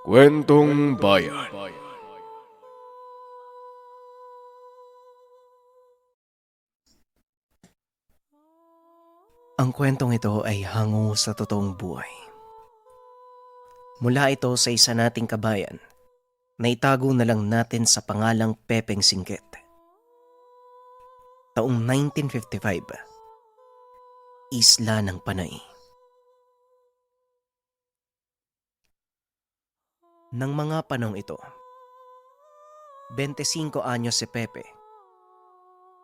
Kwentong Bayan. Ang kwentong ito ay hango sa totoong buhay. Mula ito sa isa nating kabayan na itago na lang natin sa pangalang Pepeng Singkit. Taong 1955, Isla ng Panay. Nang mga panong ito, 25 anyos si Pepe,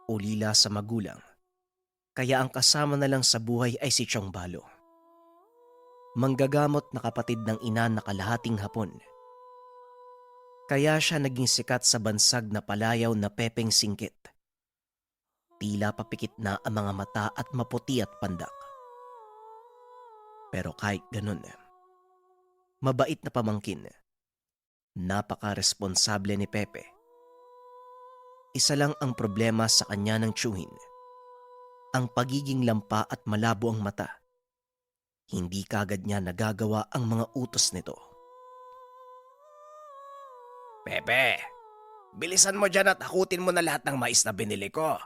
ulila sa magulang, kaya ang kasama na lang sa buhay ay si Chong Balo. Manggagamot na kapatid ng ina na kalahating Hapon. Kaya siya naging sikat sa bansag na palayaw na Pepeng Singkit. Tila papikit na ang mga mata at maputi at pandak. Pero kahit ganun, mabait na pamangkin. Napaka-responsable ni Pepe. Isa lang ang problema sa kanya ng tiyuhin. Ang pagiging lampa at malabo ang mata. Hindi kagad niya nagagawa ang mga utos nito. Pepe, bilisan mo dyan at hakutin mo na lahat ng mais na binili ko.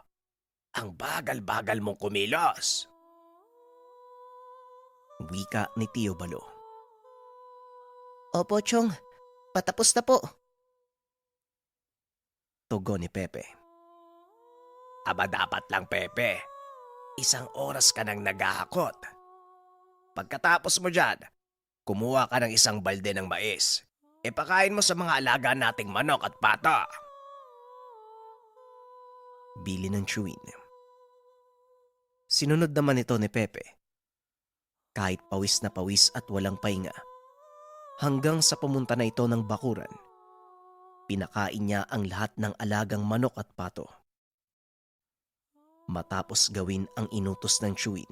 Ang bagal-bagal mong kumilos. Wika ni Tio Balo. Opo, Chong. Patapos na po. Tugon ni Pepe. Aba dapat lang, Pepe. Isang oras ka nang naghahakot. Pagkatapos mo dyan, kumuha ka ng isang balde ng mais. Ipakain mo sa mga alaga nating manok at pato. Bili ng chewin. Sinunod naman ito ni Pepe. Kahit pawis na pawis at walang pahinga. Hanggang sa pumunta na ito ng bakuran. Pinakain niya ang lahat ng alagang manok at pato. Matapos gawin ang inutos ng chewin,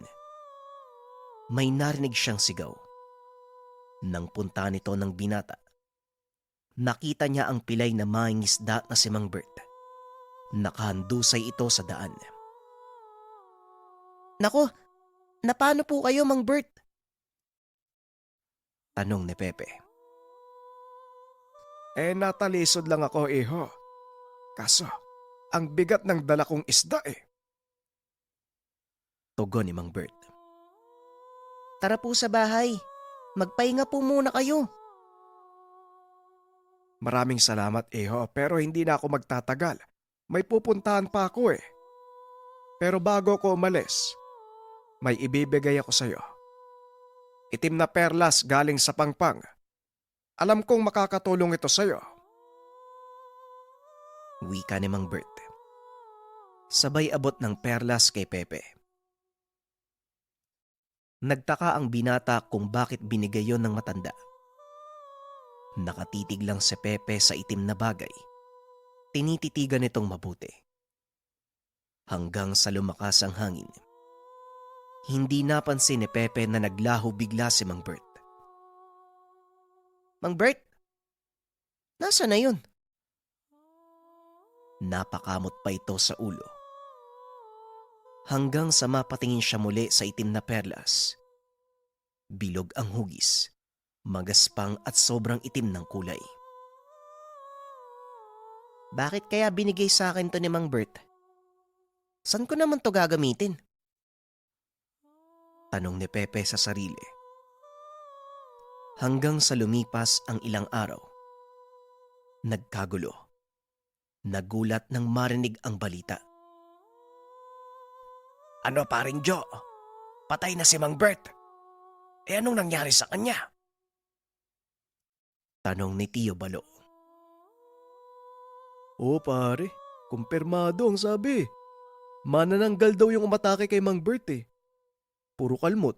may narinig siyang sigaw. Nang punta nito ng binata, nakita niya ang pilay na mangingisda na si Mang Bert. Nakahandusay ito sa daan. Nako, napano po kayo, Mang Bert? Tanong ni Pepe. Natalisod lang ako, iho. Kaso, ang bigat ng dala kong isda Tugon ni Mang Bert. Tara po sa bahay. Magpahinga po muna kayo. Maraming salamat, iho, pero hindi na ako magtatagal. May pupuntahan pa ako Pero bago ko umalis, may ibibigay ako sa'yo. Itim na perlas galing sa Pangpang. Alam kong makakatulong ito sa'yo. Wika ni Mang Bert. Sabay abot ng perlas kay Pepe. Nagtaka ang binata kung bakit binigay yon ng matanda. Nakatitig lang si Pepe sa itim na bagay. Tinititigan nitong mabuti. Hanggang sa lumakas ang hangin. Hindi napansin ni Pepe na naglaho bigla si Mang Bert. Mang Bert? Nasa na yun? Napakamot pa ito sa ulo. Hanggang sa mapatingin siya muli sa itim na perlas. Bilog ang hugis, magaspang at sobrang itim ng kulay. Bakit kaya binigay sa akin to ni Mang Bert? San ko naman to gagamitin? Tanong ni Pepe sa sarili. Hanggang sa lumipas ang ilang araw. Nagkagulo. Nagulat nang marinig ang balita. Ano paring Joe? Patay na si Mang Bert. Anong nangyari sa kanya? Tanong ni Tio Balo. Oo pare, kumpirmado ang sabi. Manananggal daw yung umatake kay Mang Bert Puro kalmot.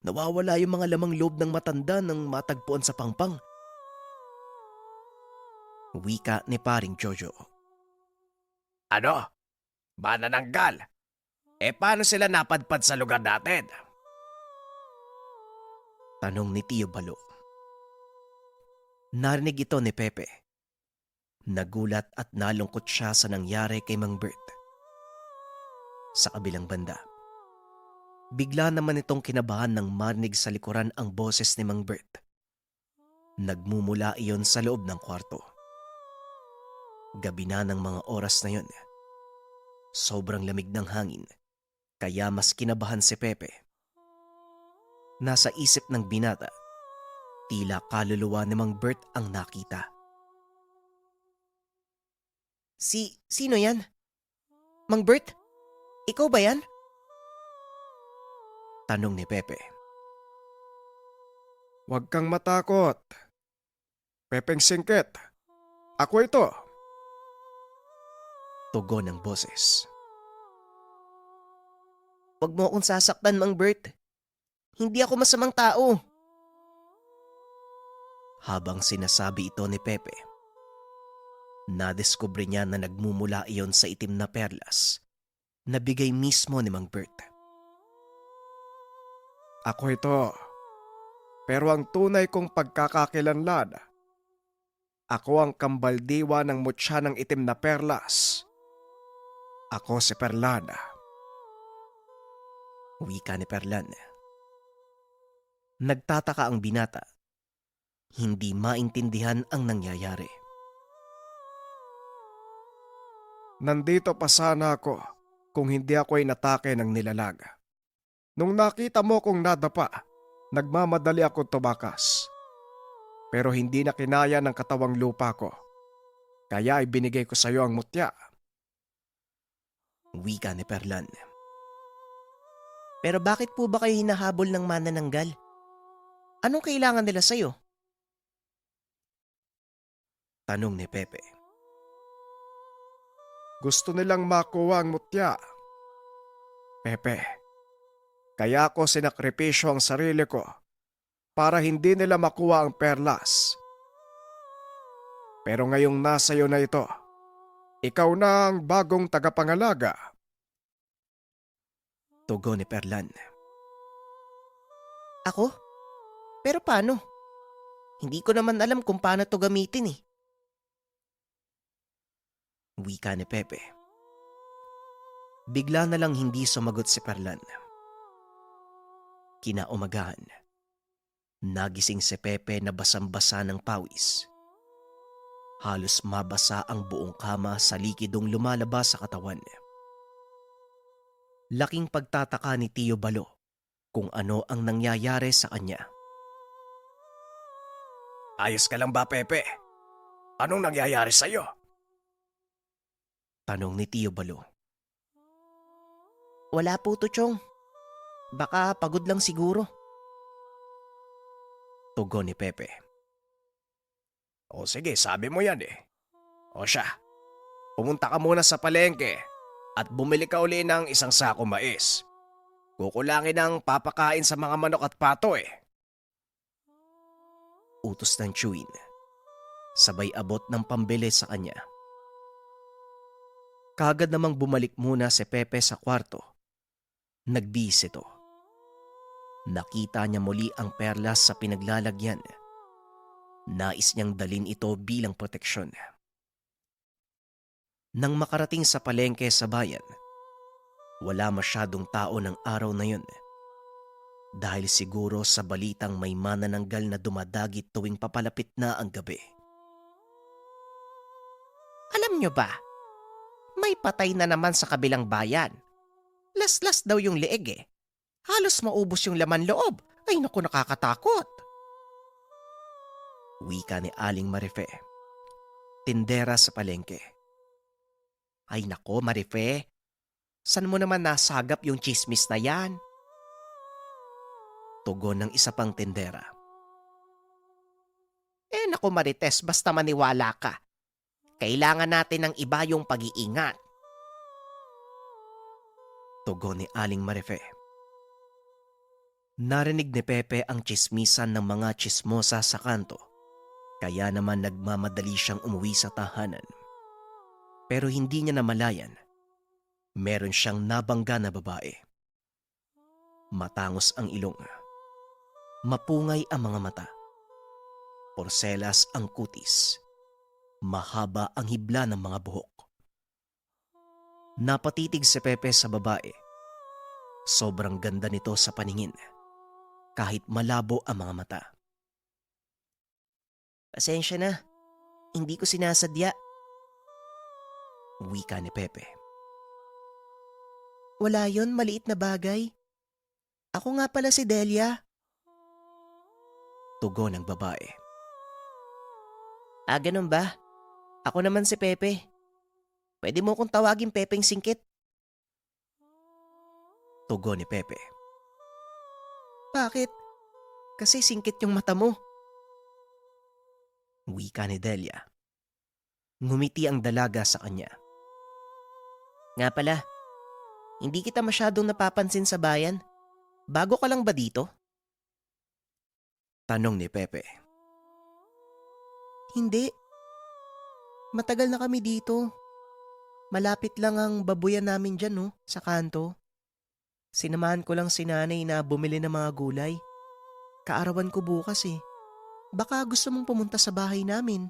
Nawawala yung mga lamang loob ng matanda nang matagpuan sa Pangpang. Wika ni paring Jojo. Ano? Manananggal? Paano sila napadpad sa lugar natin? Tanong ni Tio Balo. Narinig ito ni Pepe. Nagulat at nalungkot siya sa nangyari kay Mang Bert. Sa kabilang banda, bigla naman itong kinabahan nang marinig sa likuran ang boses ni Mang Bert. Nagmumula iyon sa loob ng kwarto. Gabi na ng mga oras na yun. Sobrang lamig ng hangin, kaya mas kinabahan si Pepe. Nasa isip ng binata, tila kaluluwa ni Mang Bert ang nakita. Sino yan? Mang Bert? Ikaw ba yan? Tanong ni Pepe. Huwag kang matakot. Pepeng Singkit. Ako ito. Tugon ng boses. Huwag mo akong sasaktan, Mang Bert. Hindi ako masamang tao. Habang sinasabi ito ni Pepe, nadiskubre niya na nagmumula iyon sa itim na perlas na bigay mismo ni Mang Bert. Ako ito. Pero ang tunay kong pagkakakilanlan, ako ang kambaldiwa ng mutya ng itim na perlas. Ako si Perlan. Wika ni Perlan. Nagtataka ang binata. Hindi maintindihan ang nangyayari. Nandito pa sana ako kung hindi ako inatake ng nilalag. Nung nakita mo kong nadapa, nagmamadali ako tumakas. Pero hindi na kinaya ng katawang lupa ko. Kaya ibinigay ko sa iyo ang mutya. Wika ni Perlan. Pero bakit po ba kayo hinahabol ng manananggal? Anong kailangan nila sa'yo? Tanong ni Pepe. Gusto nilang makuha ang mutya. Pepe, kaya ako sinakripisyo ang sarili ko para hindi nila makuha ang perlas. Pero ngayong nasa iyo na ito, ikaw na ang bagong tagapangalaga. Tugon ni Perlan. Ako? Pero paano? Hindi ko naman alam kung paano to gamitin eh. Wika ni Pepe. Bigla na lang hindi sumagot si Perlan. Kinaumagahan, nagising si Pepe na basang-basa ng pawis. Halos mabasa ang buong kama sa likidong lumalabas sa katawan. Laking pagtataka ni Tio Balo kung ano ang nangyayari sa kanya. Ayos ka lang ba, Pepe? Anong nangyayari sa'yo? Tanong ni Tio Balo. Wala po to, Chong. Baka pagod lang siguro. Tugon ni Pepe. O sige, sabi mo yan eh. O siya, pumunta ka muna sa palengke at bumili ka uli ng isang sako mais. Kukulangin ang papakain sa mga manok at pato eh. Utos ng Chewin. Sabay abot ng pambili sa kanya. Kagad namang bumalik muna si Pepe sa kwarto. Nagbihis ito. Nakita niya muli ang perlas sa pinaglalagyan. Nais niyang dalin ito bilang proteksyon. Nang makarating sa palengke sa bayan, wala masyadong tao ng araw na yun. Dahil siguro sa balitang may manananggal na dumadagit tuwing papalapit na ang gabi. Alam niyo ba, may patay na naman sa kabilang bayan. Las-las daw yung leeg eh. Halos maubos yung laman loob. Ay naku, nakakatakot. Wika ni Aling Marife, tindera sa palengke. Ay nako, Marife, saan mo naman nasagap yung chismis na yan? Tugon ng isa pang tindera. Nako Marites, basta maniwala ka. Kailangan natin ng iba yung pag-iingat. Tugon ni Aling Marife. Narinig ni Pepe ang chismisan ng mga chismosa sa kanto. Kaya naman nagmamadali siyang umuwi sa tahanan. Pero hindi niya namalayan. Meron siyang nabangga na babae. Matangos ang ilong. Mapungay ang mga mata. Porselas ang kutis. Mahaba ang hibla ng mga buhok. Napatitig si Pepe sa babae. Sobrang ganda nito sa paningin. Kahit malabo ang mga mata. Pasensya na. Hindi ko sinasadya. Wika ni Pepe. Wala yon, maliit na bagay. Ako nga pala si Delia. Tugon ng babae. Ganun ba? Ako naman si Pepe. Pwede mo kong tawagin Pepeng Singkit. Tugon ni Pepe. Bakit? Kasi singkit yung mata mo. Wika ni Delia. Ngumiti ang dalaga sa kanya. Nga pala, hindi kita masyadong napapansin sa bayan. Bago ka lang ba dito? Tanong ni Pepe. Hindi. Matagal na kami dito. Malapit lang ang babuyan namin dyan, no, sa kanto. Sinamahan ko lang si nanay na bumili ng mga gulay. Kaarawan ko bukas eh. Baka gusto mong pumunta sa bahay namin.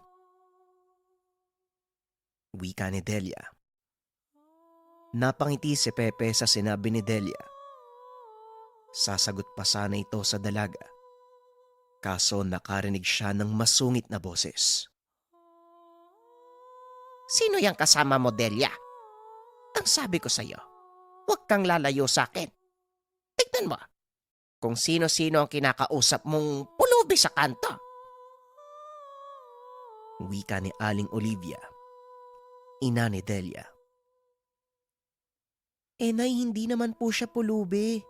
Wika ni Delia. Napangiti si Pepe sa sinabi ni Delia. Sasagot pa sana ito sa dalaga. Kaso nakarinig siya ng masungit na boses. Sino yang kasama mo, Delia? Ang sabi ko sa'yo, huwag kang lalayo sa akin. Tignan mo, kung sino-sino ang kinakausap mong pulubi sa kanto. Wika ni Aling Olivia, ina ni Delia. Nay, hindi naman po siya pulubi.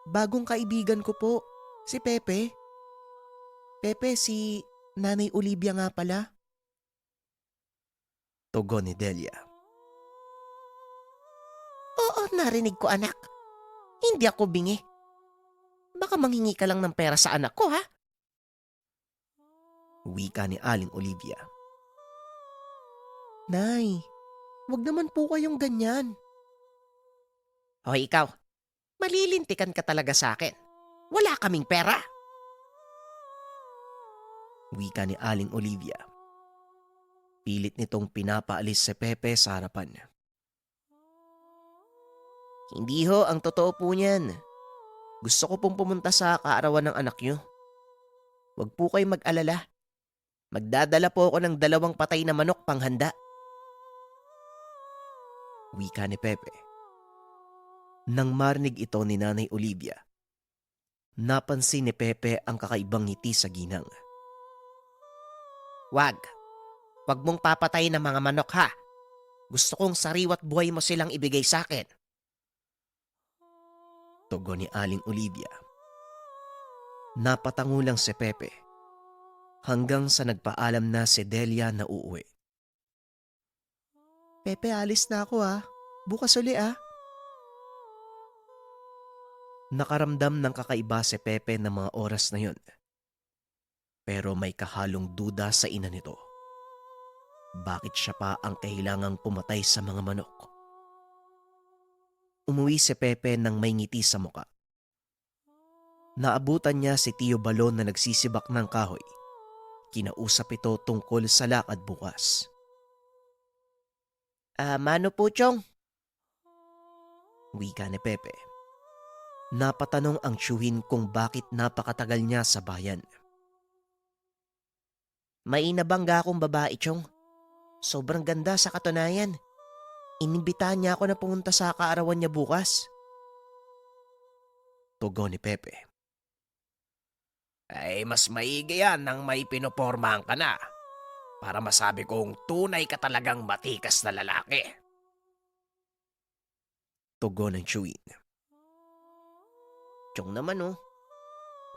Bagong kaibigan ko po, si Pepe. Pepe, si Nanay Olivia nga pala. Tugon ni Delia. Oo, narinig ko anak. Hindi ako bingi. Baka manghingi ka lang ng pera sa anak ko, ha? Wika ni Aling Olivia. Nay, wag naman po kayong ganyan. Hoy ikaw, malilintikan ka talaga sa akin. Wala kaming pera. Wika ni Aling Olivia. Pilit nitong pinapaalis si Pepe sa harapan. Hindi ho, ang totoo po niyan. Gusto ko pong pumunta sa kaarawan ng anak niyo. Huwag po kayo mag-alala. Magdadala po ako ng 2 patay na manok panghanda. Wika ni Pepe. Nang marinig ito ni Nanay Olivia, napansin ni Pepe ang kakaibang ngiti sa ginang. Wag mong papatayin ng mga manok ha. Gusto kong sariwat buhay mo silang ibigay sa akin. Tugon ni Aling Olivia. Napatango lang si Pepe hanggang sa nagpaalam na si Delia na uuwi. Pepe, alis na ako ha. Bukas uli ah. Nakaramdam ng kakaiba si Pepe ng mga oras na yun. Pero may kahalong duda sa ina nito. Bakit siya pa ang kailangang pumatay sa mga manok? Umuwi si Pepe nang may ngiti sa muka. Naabutan niya si Tio Balon na nagsisibak ng kahoy. Kinausap ito tungkol sa lakad bukas. Mano po, Chong? Wika ni Pepe. Napatanong ang tiyuhin kung bakit napakatagal niya sa bayan. May inabangga akong babae, Chong. Sobrang ganda sa katunayan. Inimbitahan niya ako na pumunta sa kaarawan niya bukas. Tugon ni Pepe. Ay mas maigi yan nang may pinopormahan ka na. Para masabi kong tunay ka talagang matikas na lalaki. Tugon ng tiyuhin. Chong naman oh.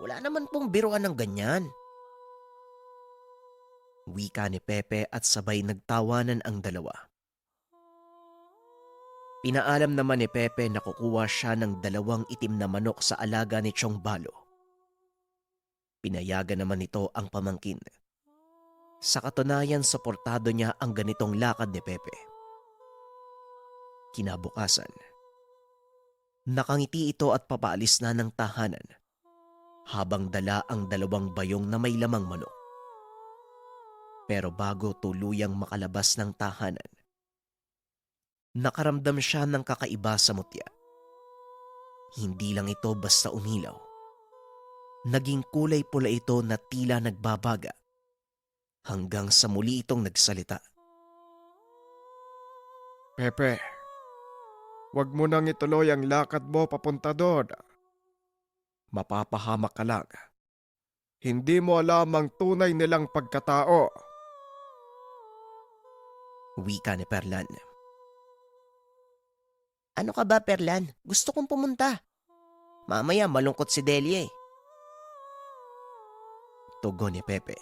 Wala naman pong biruan ng ganyan. Wika ni Pepe at sabay nagtawanan ang dalawa. Pinaalam naman ni Pepe na kukuha siya ng 2 itim na manok sa alaga ni Chong Balo. Pinayagan naman nito ang pamangkin. Sa katunayan, suportado niya ang ganitong lakad ni Pepe. Kinabukasan, nakangiti ito at papaalis na ng tahanan habang dala ang 2 bayong na may lamang manok. Pero bago tuluyang makalabas ng tahanan, nakaramdam siya ng kakaiba sa mutya. Hindi lang ito basta umilaw. Naging kulay pula ito na tila nagbabaga hanggang sa muli itong nagsalita. Pepe, wag mo nang ituloy ang lakad mo papunta doon. Mapapahamak ka lang. Hindi mo alam ang tunay nilang pagkatao. Wika ni Perlan. Ano ka ba, Perlan? Gusto kong pumunta. Mamaya malungkot si Delia eh. Tugon ni Pepe.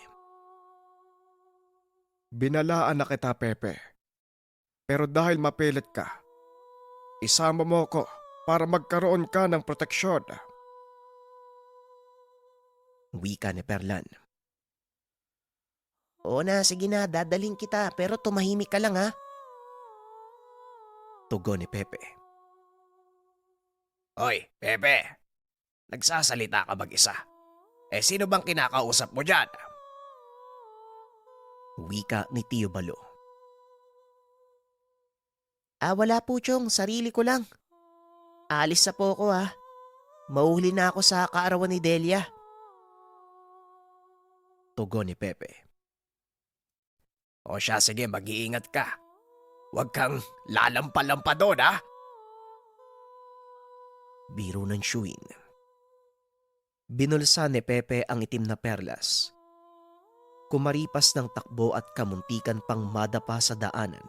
Binalaan na kita, Pepe. Pero dahil mapilit ka, isama mo ko para magkaroon ka ng proteksyon. Wika ni Perlan. Oo na, sige na, dadaling kita pero tumahimik ka lang ha. Tugon ni Pepe. Hoy, Pepe. Nagsasalita ka mag-isa. Sino bang kinakausap mo dyan? Wika ni Tio Balo. Wala po, Chong. Sarili ko lang. Aalis na po ako ha. Mauhuli na ako sa kaarawan ni Delia. Tugon ni Pepe. O siya, sige, mag-iingat ka. Huwag kang lalampa-lampa doon, ha? Biro ng Shuin. Binulsa ni Pepe ang itim na perlas. Kumaripas ng takbo at kamuntikan pang madapa sa daanan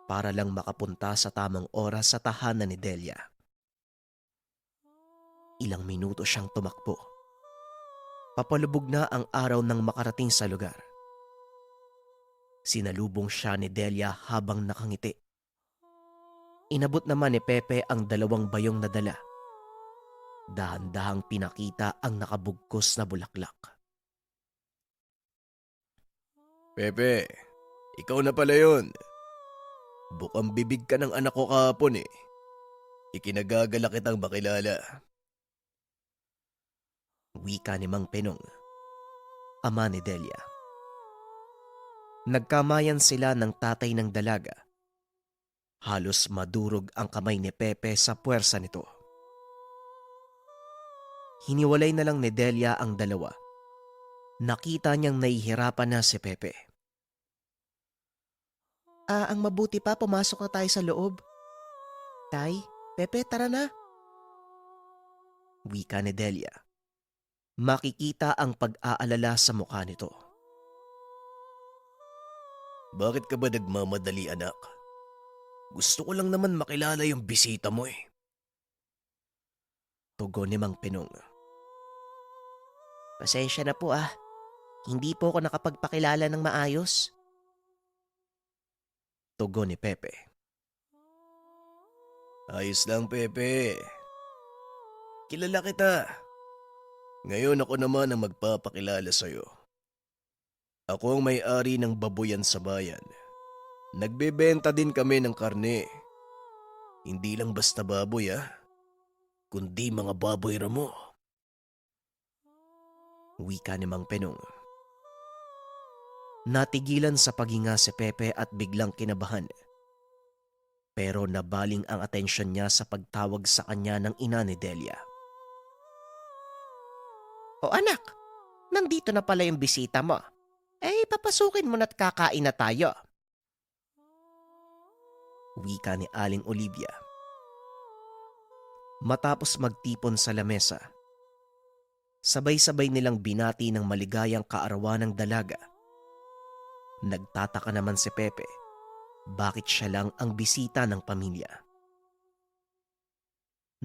para lang makapunta sa tamang oras sa tahanan ni Delia. Ilang minuto siyang tumakbo. Papalubog na ang araw nang makarating sa lugar. Sinalubong siya ni Delia habang nakangiti. Inabot naman ni Pepe ang 2 bayong na dala. Dahan-dahang pinakita ang nakabugkos na bulaklak. Pepe, ikaw na pala yun. Bukang bibig ka ng anak ko kahapon eh. Ikinagagala kitang makilala. Wika ni Mang Penong, ama ni Delia. Nagkamayan sila ng tatay ng dalaga. Halos madurog ang kamay ni Pepe sa puwersa nito. Hiniwalay na lang ni Delia ang dalawa. Nakita niyang nahihirapan na si Pepe. Ang mabuti pa pumasok na tayo sa loob. Tay, Pepe, tara na. Wika ni Delia. Makikita ang pag-aalala sa mukha nito. Bakit ka ba nagmamadali, anak? Gusto ko lang naman makilala yung bisita mo eh. Tugon ni Mang Penong. Pasensya na po ah. Hindi po ako nakapagpakilala ng maayos. Tugon ni Pepe. Ayos lang, Pepe. Kilala kita. Ngayon ako naman ang magpapakilala sa'yo. Ako ang may-ari ng babuyan sa bayan. Nagbebenta din kami ng karne. Hindi lang basta baboy kundi mga baboy ramo. Wika ni Mang Penong. Natigilan sa paghinga si Pepe at biglang kinabahan. Pero nabaling ang atensyon niya sa pagtawag sa kanya ng ina ni Delia. O anak, nandito na pala yung bisita mo. Papasukin mo na't kakain na tayo. Wika ni Aling Olivia. Matapos magtipon sa lamesa, sabay-sabay nilang binati ng maligayang kaarawan ng dalaga. Nagtataka naman si Pepe, bakit siya lang ang bisita ng pamilya.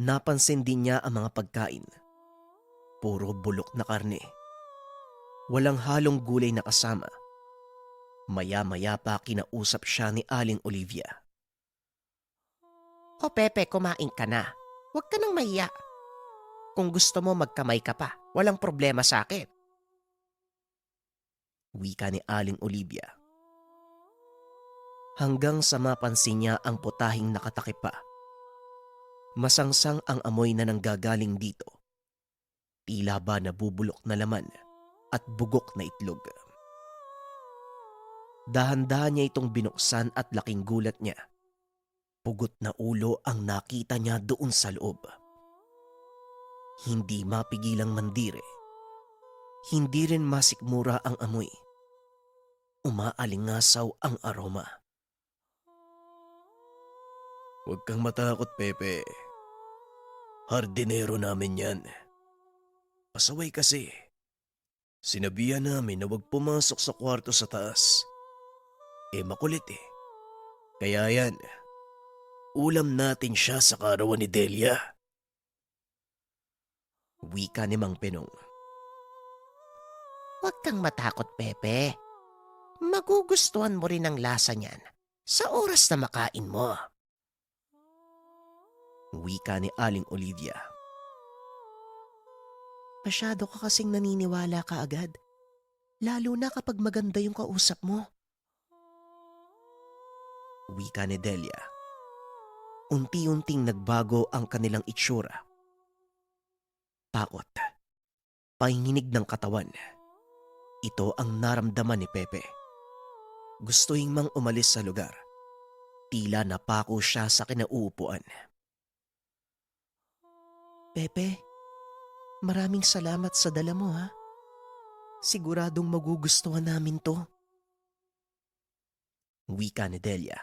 Napansin din niya ang mga pagkain. Puro bulok na karne. Walang halong gulay na kasama. Maya-maya pa kinausap siya ni Aling Olivia. O Pepe, kumain ka na. Huwag ka nang mahiya. Kung gusto mo magkamay ka pa, walang problema sa akin. Wika ni Aling Olivia. Hanggang sa mapansin niya ang putahing nakatakip pa. Masangsang ang amoy na nanggagaling dito. Tila ba nabubulok na laman at bugok na itlog. Dahan-dahan niya itong binuksan at laking gulat niya. Pugot na ulo ang nakita niya doon sa loob. Hindi mapigilang mandire. Hindi rin masikmura ang amoy. umaalingasaw ang aroma. Huwag kang matakot, Pepe. Hardinero namin yan. Pasaway kasi. Sinabihan namin na huwag pumasok sa kwarto sa taas. Makulit eh. Kaya yan, ulam natin siya sa karawan ni Delia. Wika ni Mang Pinong. Huwag kang matakot, Pepe. Magugustuhan mo rin ang lasa niyan sa oras na makain mo. Wika ni Aling Olivia. Masyado ka kasing naniniwala ka agad. Lalo na kapag maganda yung kausap mo. Wika ni Delia. Unti-unting nagbago ang kanilang itsura. Takot. Pahinginig ng katawan. Ito ang naramdaman ni Pepe. Gustuhin mang umalis sa lugar. Tila napako siya sa kinauupuan. Pepe, maraming salamat sa dala mo ha. Siguradong magugustuhan namin to. Wika ni Delia.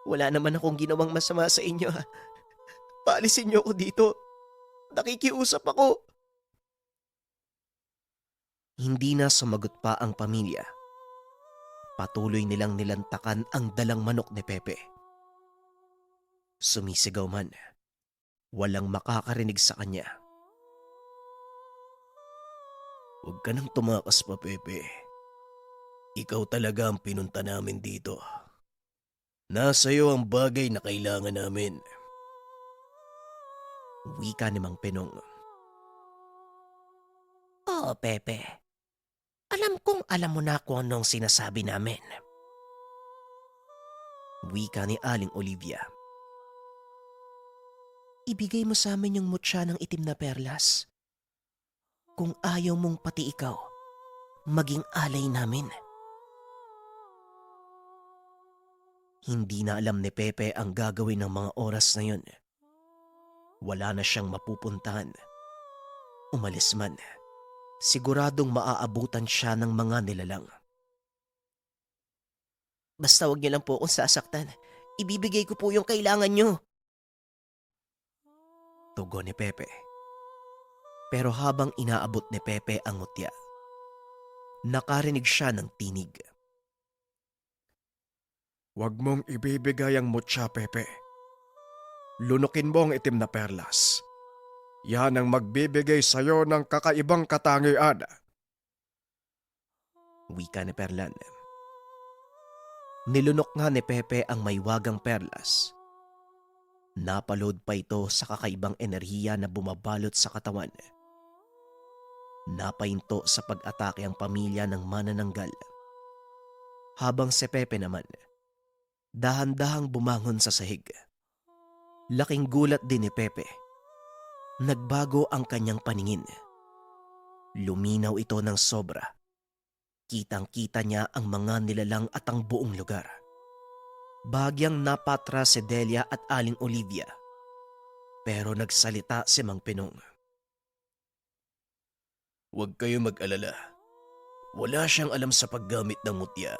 Wala naman akong ginawang masama sa inyo ha. Paalisin niyo ako dito. Nakikiusap ako. Hindi na sumagot pa ang pamilya. Patuloy nilang nilantakan ang dalang manok ni Pepe. Sumisigaw man, walang makakarinig sa kanya. Huwag ka nang tumakas pa, Pepe. Ikaw talaga ang pinunta namin dito. Nasa iyo ang bagay na kailangan namin. Wika ni Mang Pinong. Oo, Pepe. Alam kong alam mo na kung anong sinasabi namin. Wika ni Aling Olivia. Ibigay mo sa amin yung mutya ng itim na perlas. Kung ayaw mong pati ikaw, maging alay namin. Hindi na alam ni Pepe ang gagawin ng mga oras na yun. Wala na siyang mapupuntahan. Umalis man, siguradong maaabutan siya ng mga nilalang. Basta wag niyo lang po akong sasaktan. Ibibigay ko po yung kailangan niyo. Tugon ni Pepe. Pero habang inaabot ni Pepe ang mutya, nakarinig siya ng tinig. Huwag mong ibibigay ang mutya, Pepe. Lunukin mo ang itim na perlas. Yan ang magbibigay sa'yo ng kakaibang katangian. Wika ni Perlan. Nilunok nga ni Pepe ang maywagang perlas. Napalood pa ito sa kakaibang enerhiya na bumabalot sa katawan. Napahinto sa pag-atake ang pamilya ng manananggal. Habang si Pepe naman, dahan-dahang bumangon sa sahig. Laking gulat din ni Pepe. Nagbago ang kanyang paningin. Luminaw ito ng sobra. Kitang-kita niya ang mga nilalang at ang buong lugar. Bahagyang napatra si Delia at Aling Olivia. Pero nagsalita si Mang Pinong. Huwag kayo mag-alala. Wala siyang alam sa paggamit ng mutya.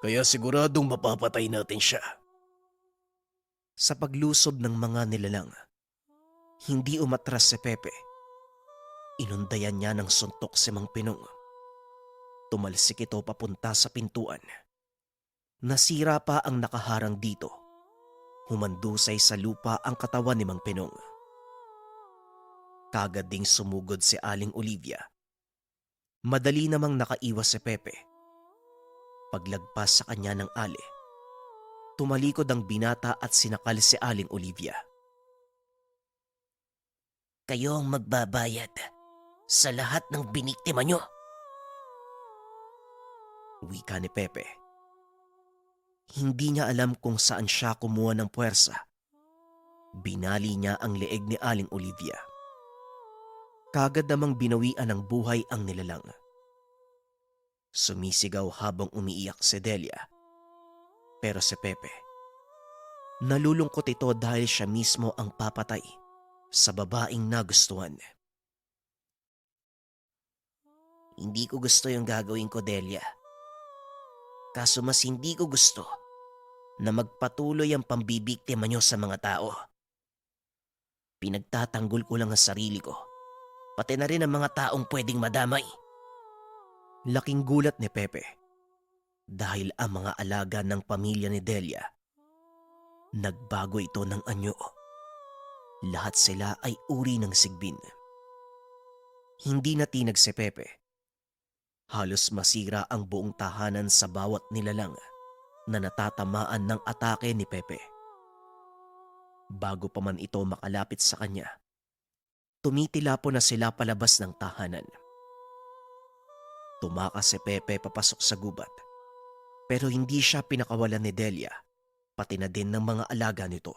Kaya siguradong mapapatay natin siya. Sa paglusob ng mga nilalang, hindi umatras si Pepe. Inundayan niya ng suntok si Mang Pinong. Tumalsik ito papunta sa pintuan. Nasira pa ang nakaharang dito. Humandusay sa lupa ang katawan ni Mang Pinong. Kagad ding sumugod si Aling Olivia. Madali namang nakaiwas si Pepe. Paglagpas sa kanya ng ali, tumalikod ang binata at sinakal si Aling Olivia. Kayo ang magbabayad sa lahat ng biniktima nyo. Wika ni Pepe. Hindi niya alam kung saan siya kumuha ng puwersa. Binali niya ang leeg ni Aling Olivia. Kagad namang binawian ng buhay ang nilalang. Sumisigaw habang umiiyak si Delia. Pero si Pepe, nalulungkot ito dahil siya mismo ang papatay sa babaeng nagustuhan. Hindi ko gusto yung gagawin ko, Delia. Kaso mas hindi ko gusto na magpatuloy ang pambibiktima nyo sa mga tao. Pinagtatanggol ko lang ang sarili ko, pati na rin ang mga taong pwedeng madamay. Laking gulat ni Pepe. Dahil ang mga alaga ng pamilya ni Delia, nagbago ito ng anyo. Lahat sila ay uri ng sigbin. Hindi natinag si Pepe. Halos masira ang buong tahanan sa bawat nilalang na natatamaan ng atake ni Pepe. Bago pa man ito makalapit sa kanya, tumitilapo na sila palabas ng tahanan. Tumakas si Pepe papasok sa gubat, pero hindi siya pinakawalan ni Delia, pati na din ng mga alaga nito.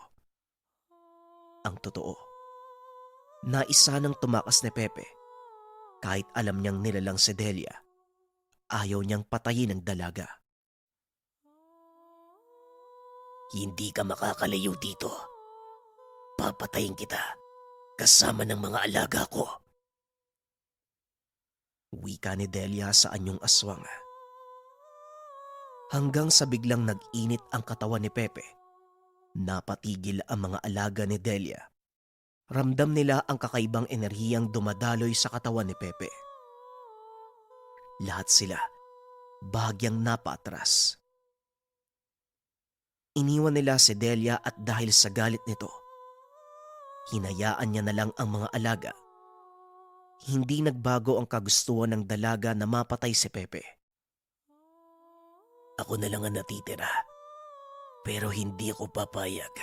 Ang totoo, naisa nang tumakas ni Pepe. Kahit alam niyang nilalang si Delia, ayaw niyang patayin ang dalaga. Hindi ka makakalayo dito. Papatayin kita kasama ng mga alaga ko. Wika ni Delia sa anyong aswang. Hanggang sa biglang nag-init ang katawan ni Pepe. Napatigil ang mga alaga ni Delia. Ramdam nila ang kakaibang enerhiyang dumadaloy sa katawan ni Pepe. Lahat sila bahagyang napaatras. Iniwan nila si Delia at dahil sa galit nito, hinayaan niya na lang ang mga alaga. Hindi nagbago ang kagustuhan ng dalaga na mapatay si Pepe. Ako na lang ang natitira. Pero hindi ako papayag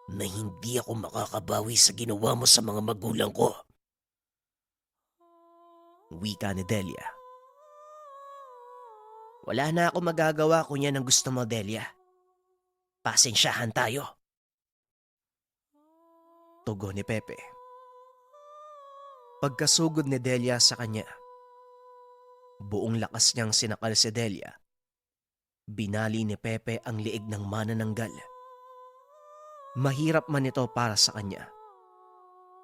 na hindi ako makakabawi sa ginawa mo sa mga magulang ko. Wika ni Delia. Wala na ako magagawa kung yan ang gusto mo, Delia. Pasensyahan tayo. Tugon ni Pepe. Pagkasugod ni Delia sa kanya, buong lakas niyang sinakal si Delia. Binali ni Pepe ang liig ng manananggal. Mahirap man ito para sa kanya,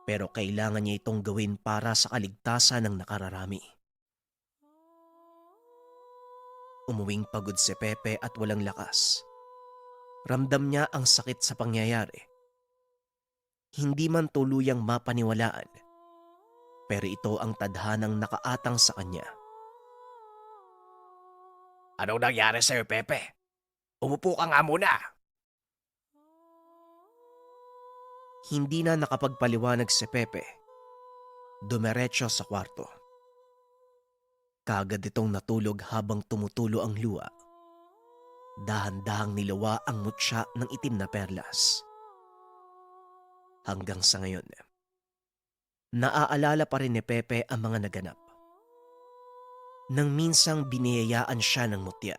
pero kailangan niya itong gawin para sa kaligtasan ng nakararami. Umuwing pagod si Pepe at walang lakas. Ramdam niya ang sakit sa pangyayari. Hindi man tuluyang mapaniwalaan, pero ito ang tadhanang nakaatang sa kanya. Anong nangyari sa'yo, Pepe? Umupo ka nga muna. Hindi na nakapagpaliwanag si Pepe. Dumiretso sa kwarto. Kagad itong natulog habang tumutulo ang luha. Dahan-dahang nilawa ang mutya ng itim na perlas. Hanggang sa ngayon, naaalala pa rin ni Pepe ang mga naganap. Nang minsang biniyayaan siya ng mutya.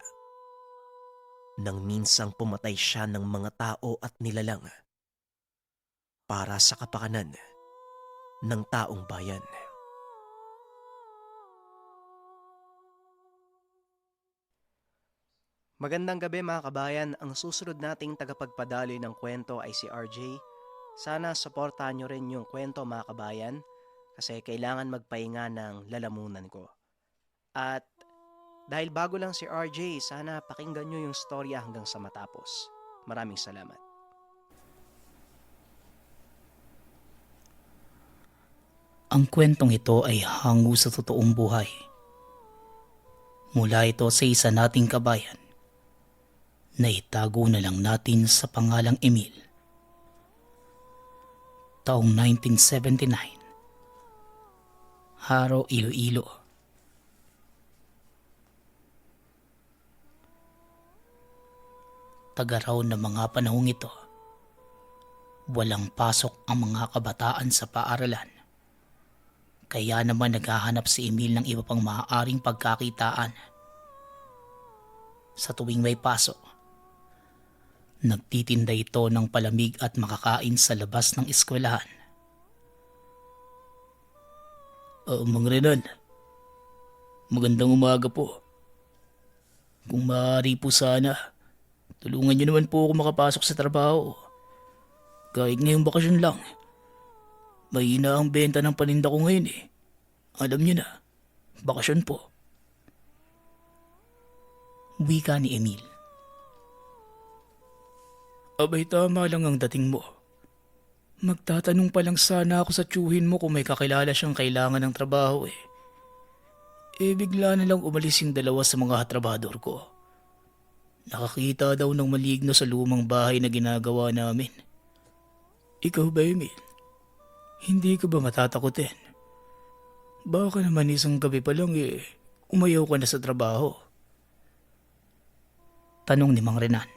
Nang minsang pumatay siya ng mga tao at nilalang para sa kapakanan ng taong bayan. Magandang gabi mga kabayan, ang susunod nating tagapagpadaloy ng kwento ay si RJ. Sana suportahan nyo rin yung kwento mga kabayan kasi kailangan magpahinga ng lalamunan ko. At dahil bago lang si RJ, sana pakinggan nyo yung storya hanggang sa matapos. Maraming salamat. Ang kwentong ito ay hango sa totoong buhay. Mula ito sa isa nating kabayan na itago na lang natin sa pangalang Emil. Taong 1979. Haro, Iloilo. Taga raw na mga panahong ito, walang pasok ang mga kabataan sa paaralan. Kaya naman naghahanap si Emil ng iba pang maaaring pagkakitaan. Sa tuwing may pasok, nagtitinda ito ng palamig at makakain sa labas ng eskwelahan. Mang Renan, magandang umaga po. Kung maaari po sana, tulungan niyo naman po ako makapasok sa trabaho. Kahit ngayong bakasyon lang. Mahina ang benta ng paninda ko ngayon eh. Alam niyo na. Bakasyon po. Wika ni Emil. Abay, tama lang ang dating mo. Magtatanong pa lang sana ako sa tiyuhin mo kung may kakilala siyang kailangan ng trabaho eh. Bigla na lang umalis yung dalawa sa mga trabador ko. Nakakita daw ng maligno sa lumang bahay na ginagawa namin. Ikaw ba, Emil? Hindi ka ba matatakotin? Baka naman isang gabi pa lang umayaw ka na sa trabaho. Tanong ni Mang Renan.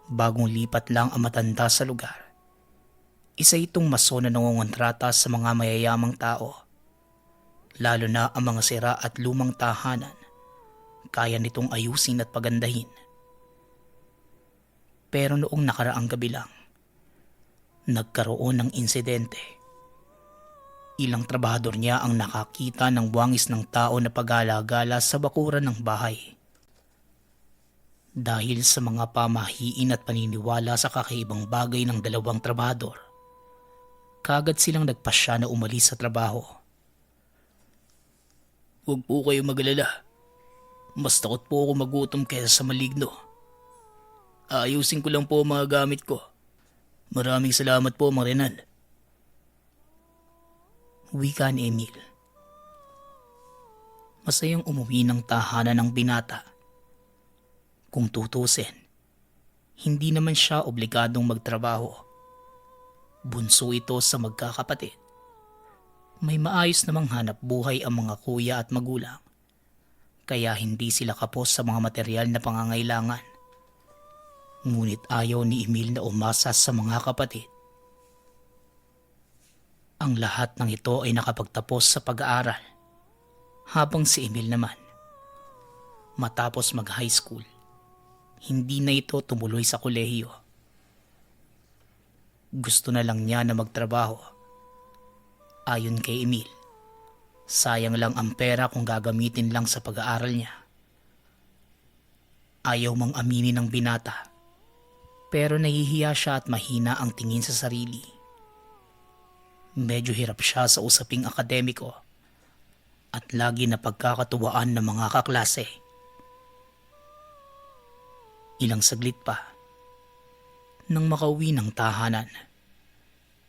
Bagong lipat lang ang matanda sa lugar. Isa itong maso na nangongontrata sa mga mayayamang tao. Lalo na ang mga sira at lumang tahanan. Kaya nitong ayusin at pagandahin. Pero noong nakaraang gabi lang, nagkaroon ng insidente. Ilang trabahador niya ang nakakita ng buwangis ng tao na pagala-gala sa bakuran ng bahay. Dahil sa mga pamahiin at paniniwala sa kakaibang bagay ng dalawang trabahador, kagad silang nagpasya na umalis sa trabaho. Huwag po kayo magalala. Mas takot po ako magutom kaysa sa maligno. Ayusin ko lang po ang mga gamit ko. Maraming salamat po, Mang Renan. Wika ni Emil. Masayang umuwi ng tahanan ng binata. Kung tutusin, hindi naman siya obligadong magtrabaho. Bunso ito sa magkakapatid. May maayos namang hanap buhay ang mga kuya at magulang. Kaya hindi sila kapos sa mga material na pangangailangan. Ngunit ayaw ni Emil na umasa sa mga kapatid. Ang lahat ng ito ay nakapagtapos sa pag-aaral. Habang si Emil naman, matapos mag-high school, hindi na ito tumuloy sa kolehiyo. Gusto na lang niya na magtrabaho. Ayon kay Emil, sayang lang ang pera kung gagamitin lang sa pag-aaral niya. Ayaw mang aminin ng binata, pero nahihiya siya at mahina ang tingin sa sarili. Medyo hirap siya sa usaping akademiko at lagi na pagkakatuwaan ng mga kaklase. Ilang saglit pa, nang makauwi ng tahanan,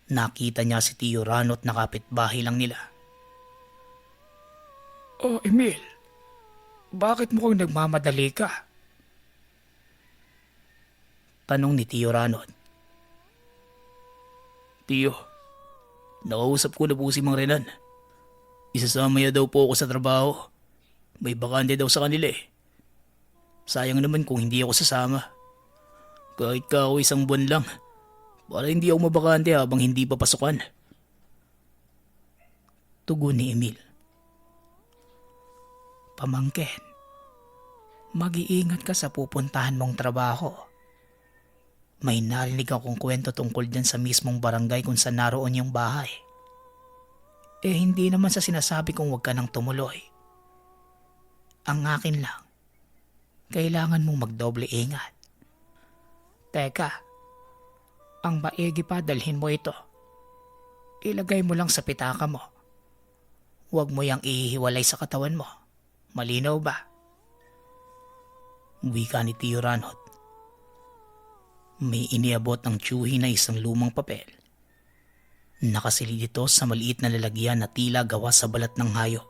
nakita niya si Tio Ranot na kapitbahay lang nila. Oh, Emil, bakit mukhang nagmamadali ka? Tanong ni Tio Ranot. Tio, nakausap ko na po si Mang Renan. Isasama niya daw po ako sa trabaho. May bakante daw sa kanila eh. Sayang naman kung hindi ako sasama. Kahit ka ako isang buwan lang, para hindi ako mabakante habang hindi pa pasukan. Tugon ni Emil. Pamangkin, mag-iingat ka sa pupuntahan mong trabaho. May narinig akong kwento tungkol dyan sa mismong barangay kung saan naroon yung bahay. Hindi naman sa sinasabi kong huwag ka nang tumuloy. Ang akin lang, kailangan mong magdoble ingat. Teka, ang maigi pa dalhin mo ito. Ilagay mo lang sa pitaka mo. Huwag mo yang ihiwalay sa katawan mo. Malinaw ba? Wika ni Tio Ranot. May iniabot ang tiyuhin na isang lumang papel. Nakasilid ito sa maliit na lalagyan na tila gawa sa balat ng hayop.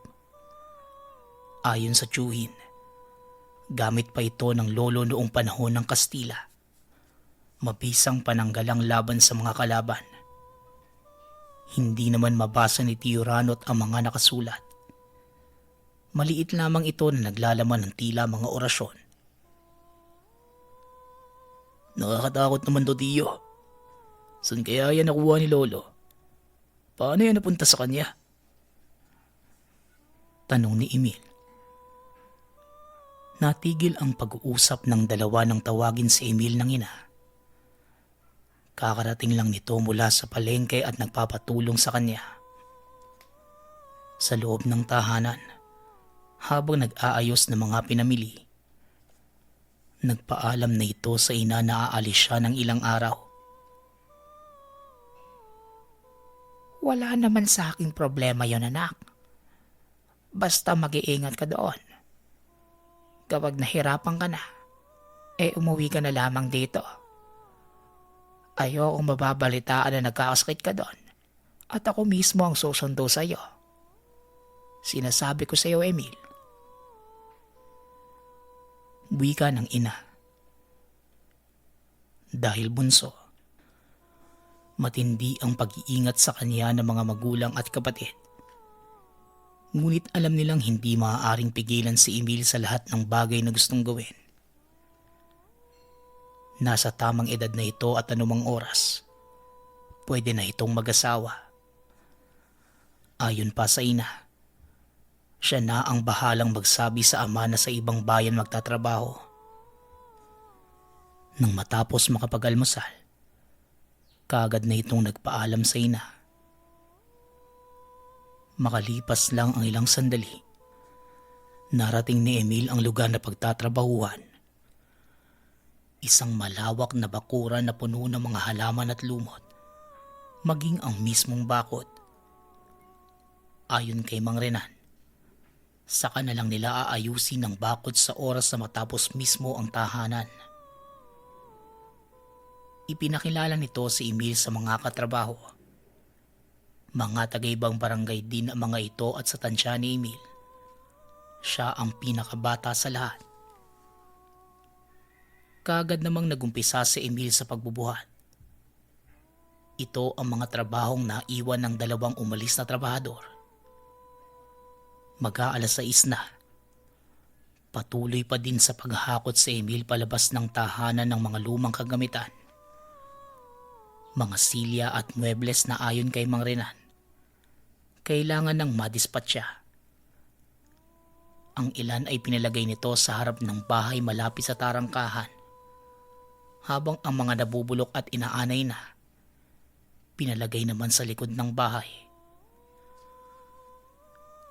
Ayon sa tiyuhin, gamit pa ito ng lolo noong panahon ng Kastila. Mabisang pananggalang laban sa mga kalaban. Hindi naman mabasa ni Tio Ranot ang mga nakasulat. Maliit lamang ito na naglalaman ng tila mga orasyon. Nakakatakot naman to, Tio. Saan kaya yan nakuha ni Lolo? Paano yan napunta sa kanya? Tanong ni Emil. Natigil ang pag-uusap ng dalawa nang tawagin si Emil ng ina. Kakarating lang nito mula sa palengke at nagpapatulong sa kanya. Sa loob ng tahanan, habang nag-aayos ng mga pinamili, nagpaalam na ito sa ina na aalis siya ng ilang araw. Wala naman sa aking problema yon, anak. Basta mag-iingat ka doon. Kapag nahirapan ka na, umuwi ka na lamang dito. Ayokong mababalitaan na nagkakasakit ka doon at ako mismo ang susundo sa iyo. Sinasabi ko sa iyo, Emil. Wika ng ina. Dahil bunso, matindi ang pag-iingat sa kanya ng mga magulang at kapatid. Ngunit alam nilang hindi maaaring pigilan si Emil sa lahat ng bagay na gustong gawin. Nasa tamang edad na ito at anumang oras, pwede na itong mag-asawa. Ayon pa sa ina, siya na ang bahalang magsabi sa ama na sa ibang bayan magtatrabaho. Nang matapos makapag-almusal, kaagad na itong nagpaalam sa ina. Makalipas lang ang ilang sandali, narating ni Emil ang lugar na pagtatrabahuhan. Isang malawak na bakuran na puno ng mga halaman at lumot, maging ang mismong bakod. Ayon kay Mang Renan, saka na lang nila aayusin ang bakod sa oras na matapos mismo ang tahanan. Ipinakilala nito si Emil sa mga katrabaho. Mga taga-ibang barangay din ang mga ito at sa tansya ni Emil, siya ang pinakabata sa lahat. Kaagad namang nagumpisa si Emil sa pagbubuhat. Ito ang mga trabahong naiwan ng dalawang umalis na trabahador. Mag-aalas 6 na. Patuloy pa din sa paghahakot si Emil palabas ng tahanan ng mga lumang kagamitan. Mga silya at muebles na ayon kay Mang Renan, kailangan ng madispatcha. Ang ilan ay pinalagay nito sa harap ng bahay malapit sa tarangkahan, habang ang mga nabubulok at inaanay na, pinalagay naman sa likod ng bahay.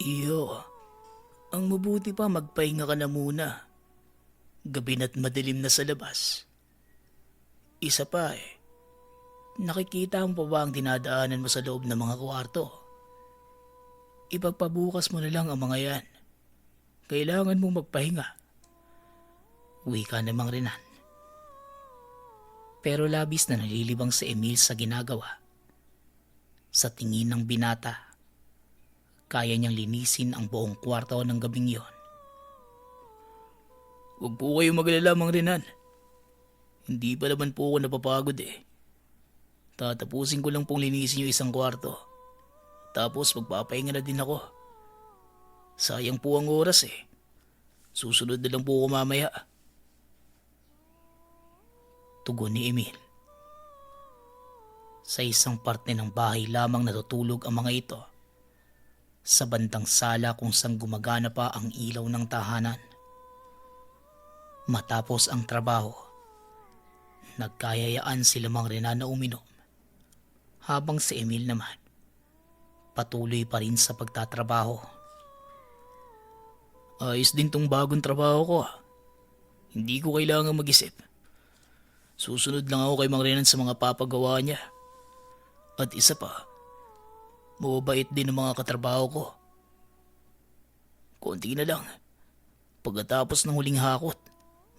Iyo, ang mabuti pa magpahinga ka na muna. Gabi na't madilim na sa labas. Isa pa nakikita mo pa ba ang dinadaanan mo sa loob ng mga kwarto? Ipagpabukas mo na lang ang mga yan. Kailangan mong magpahinga. Wika na Mang Renan. Pero labis na nalilibang si Emil sa ginagawa. Sa tingin ng binata, kaya niyang linisin ang buong kwarto ng gabing yon. Huwag po kayo magalala, Mang Renan. Hindi pa naman po ako napapagod Tatapusin ko lang pong linisin yung isang kwarto. Tapos magpapahinga na din ako. Sayang po ang oras Susunod na lang po ako mamaya. Tugon ni Emil. Sa isang parte ng bahay lamang natutulog ang mga ito. Sa bandang sala kung saan gumagana pa ang ilaw ng tahanan. Matapos ang trabaho, nagkayayaan sila Mang Renan na uminom. Habang si Emil naman, patuloy pa rin sa pagtatrabaho. Ayos din tong bagong trabaho ko Hindi ko kailangan mag-isip. Susunod lang ako kay Mang Renan sa mga papagawa niya. At isa pa, mababait din ang mga katrabaho ko. Konti na lang. Pagkatapos ng huling hakot,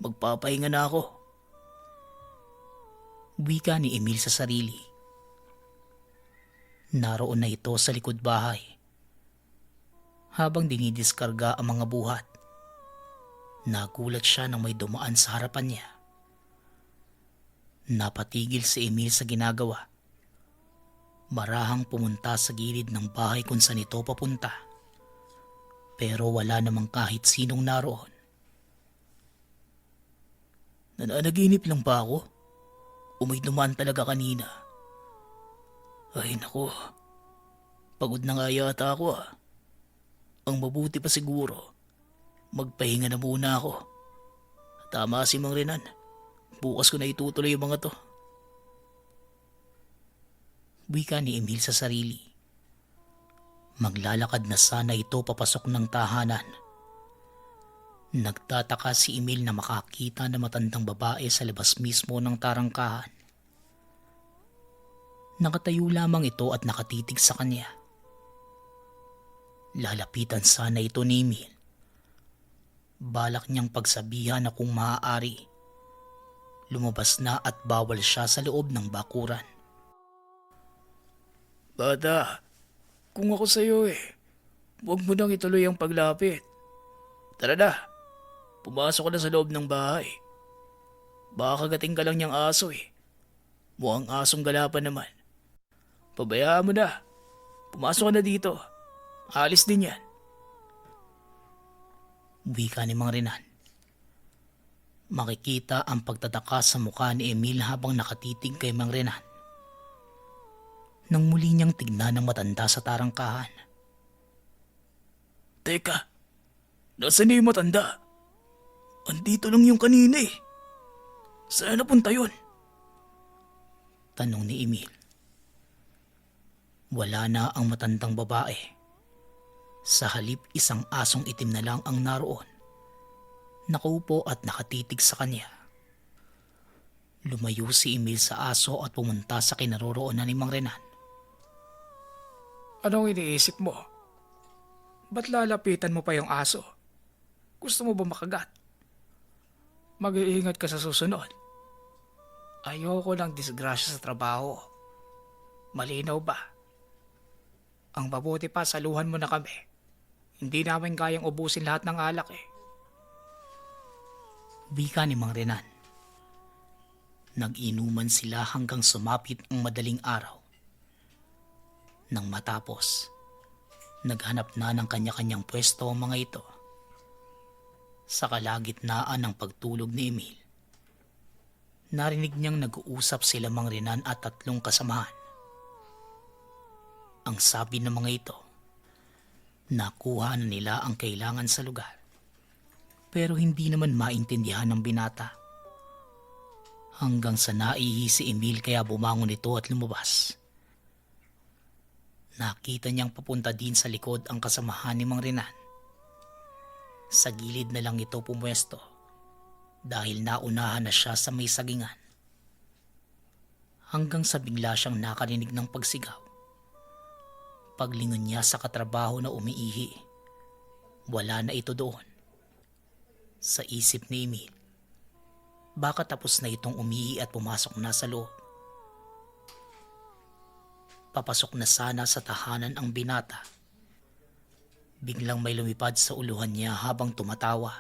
magpapahinga na ako. Wika ni Emil sa sarili. Naroon na ito sa likod bahay. Habang dinidiskarga ang mga buhat, nagulat siya nang may dumaan sa harapan niya. Napatigil si Emil sa ginagawa. Marahang pumunta sa gilid ng bahay kung saan ito papunta. Pero wala namang kahit sinong naroon. Nananaginip lang ba ako? O may dumaan talaga kanina? Ay naku, pagod na nga yata ako Ang mabuti pa siguro, magpahinga na muna ako. Tama si Mang Renan, bukas ko na itutuloy yung mga to. Wika ni Emil sa sarili. Maglalakad na sana ito papasok ng tahanan. Nagtataka si Emil na makakita na matandang babae sa labas mismo ng tarangkahan. Nakatayo lamang ito at nakatitig sa kanya. Lalapitan sana ito ni Emil. Balak niyang pagsabihan na kung maaari, lumabas na at bawal siya sa loob ng bakuran. Bata, kung ako sa'yo huwag mo nang ituloy ang paglapit. Tara na, pumasok ka na sa loob ng bahay. Baka kagating ka lang niyang aso Mukhang asong galapan naman. Pabayaan mo na. Pumasok ka na dito. Alis din yan. Wika ni Mang Renan. Makikita ang pagtataka sa mukha ni Emil habang nakatitig kay Mang Renan. Nang muli niyang tignan ng matanda sa tarangkahan. Teka, nasaan na yung matanda? Andito lang yung kanina Saan napunta yun? Tanong ni Emil. Wala na ang matandang babae. Sa halip isang asong itim na lang ang naroon. Nakaupo at nakatitig sa kanya. Lumayo si Emil sa aso at pumunta sa kinaroroonan ni Mang Renan. Anong iniisip mo? Ba't lalapitan mo pa yung aso? Gusto mo ba makagat? Mag-iingat ka sa susunod. Ayoko ng disgrasya sa trabaho. Malinaw ba? Ang mabuti pa, saluhan mo na kami. Hindi namin kayang ubusin lahat ng alak Wika ni Mang Renan. Nag-inuman sila hanggang sumapit ang madaling araw. Nang matapos, naghanap na ng kanya-kanyang pwesto ang mga ito. Sa kalagitnaan ng pagtulog ni Emil, narinig niyang nag-uusap sila Mang Renan at tatlong kasamahan. Ang sabi ng mga ito, nakuha na nila ang kailangan sa lugar. Pero hindi naman maintindihan ng binata. Hanggang sa naihi si Emil kaya bumangon ito at lumabas. Nakita niyang papunta din sa likod ang kasamahan ni Mang Renan. Sa gilid na lang ito pumwesto dahil naunahan na siya sa may sagingan. Hanggang sa bigla siyang nakarinig ng pagsigaw. Paglingon niya sa katrabaho na umiihi, wala na ito doon. Sa isip ni Emil, baka tapos na itong umihi at pumasok na sa loob. Papasok na sana sa tahanan ang binata. Biglang may lumipad sa uluhan niya habang tumatawa.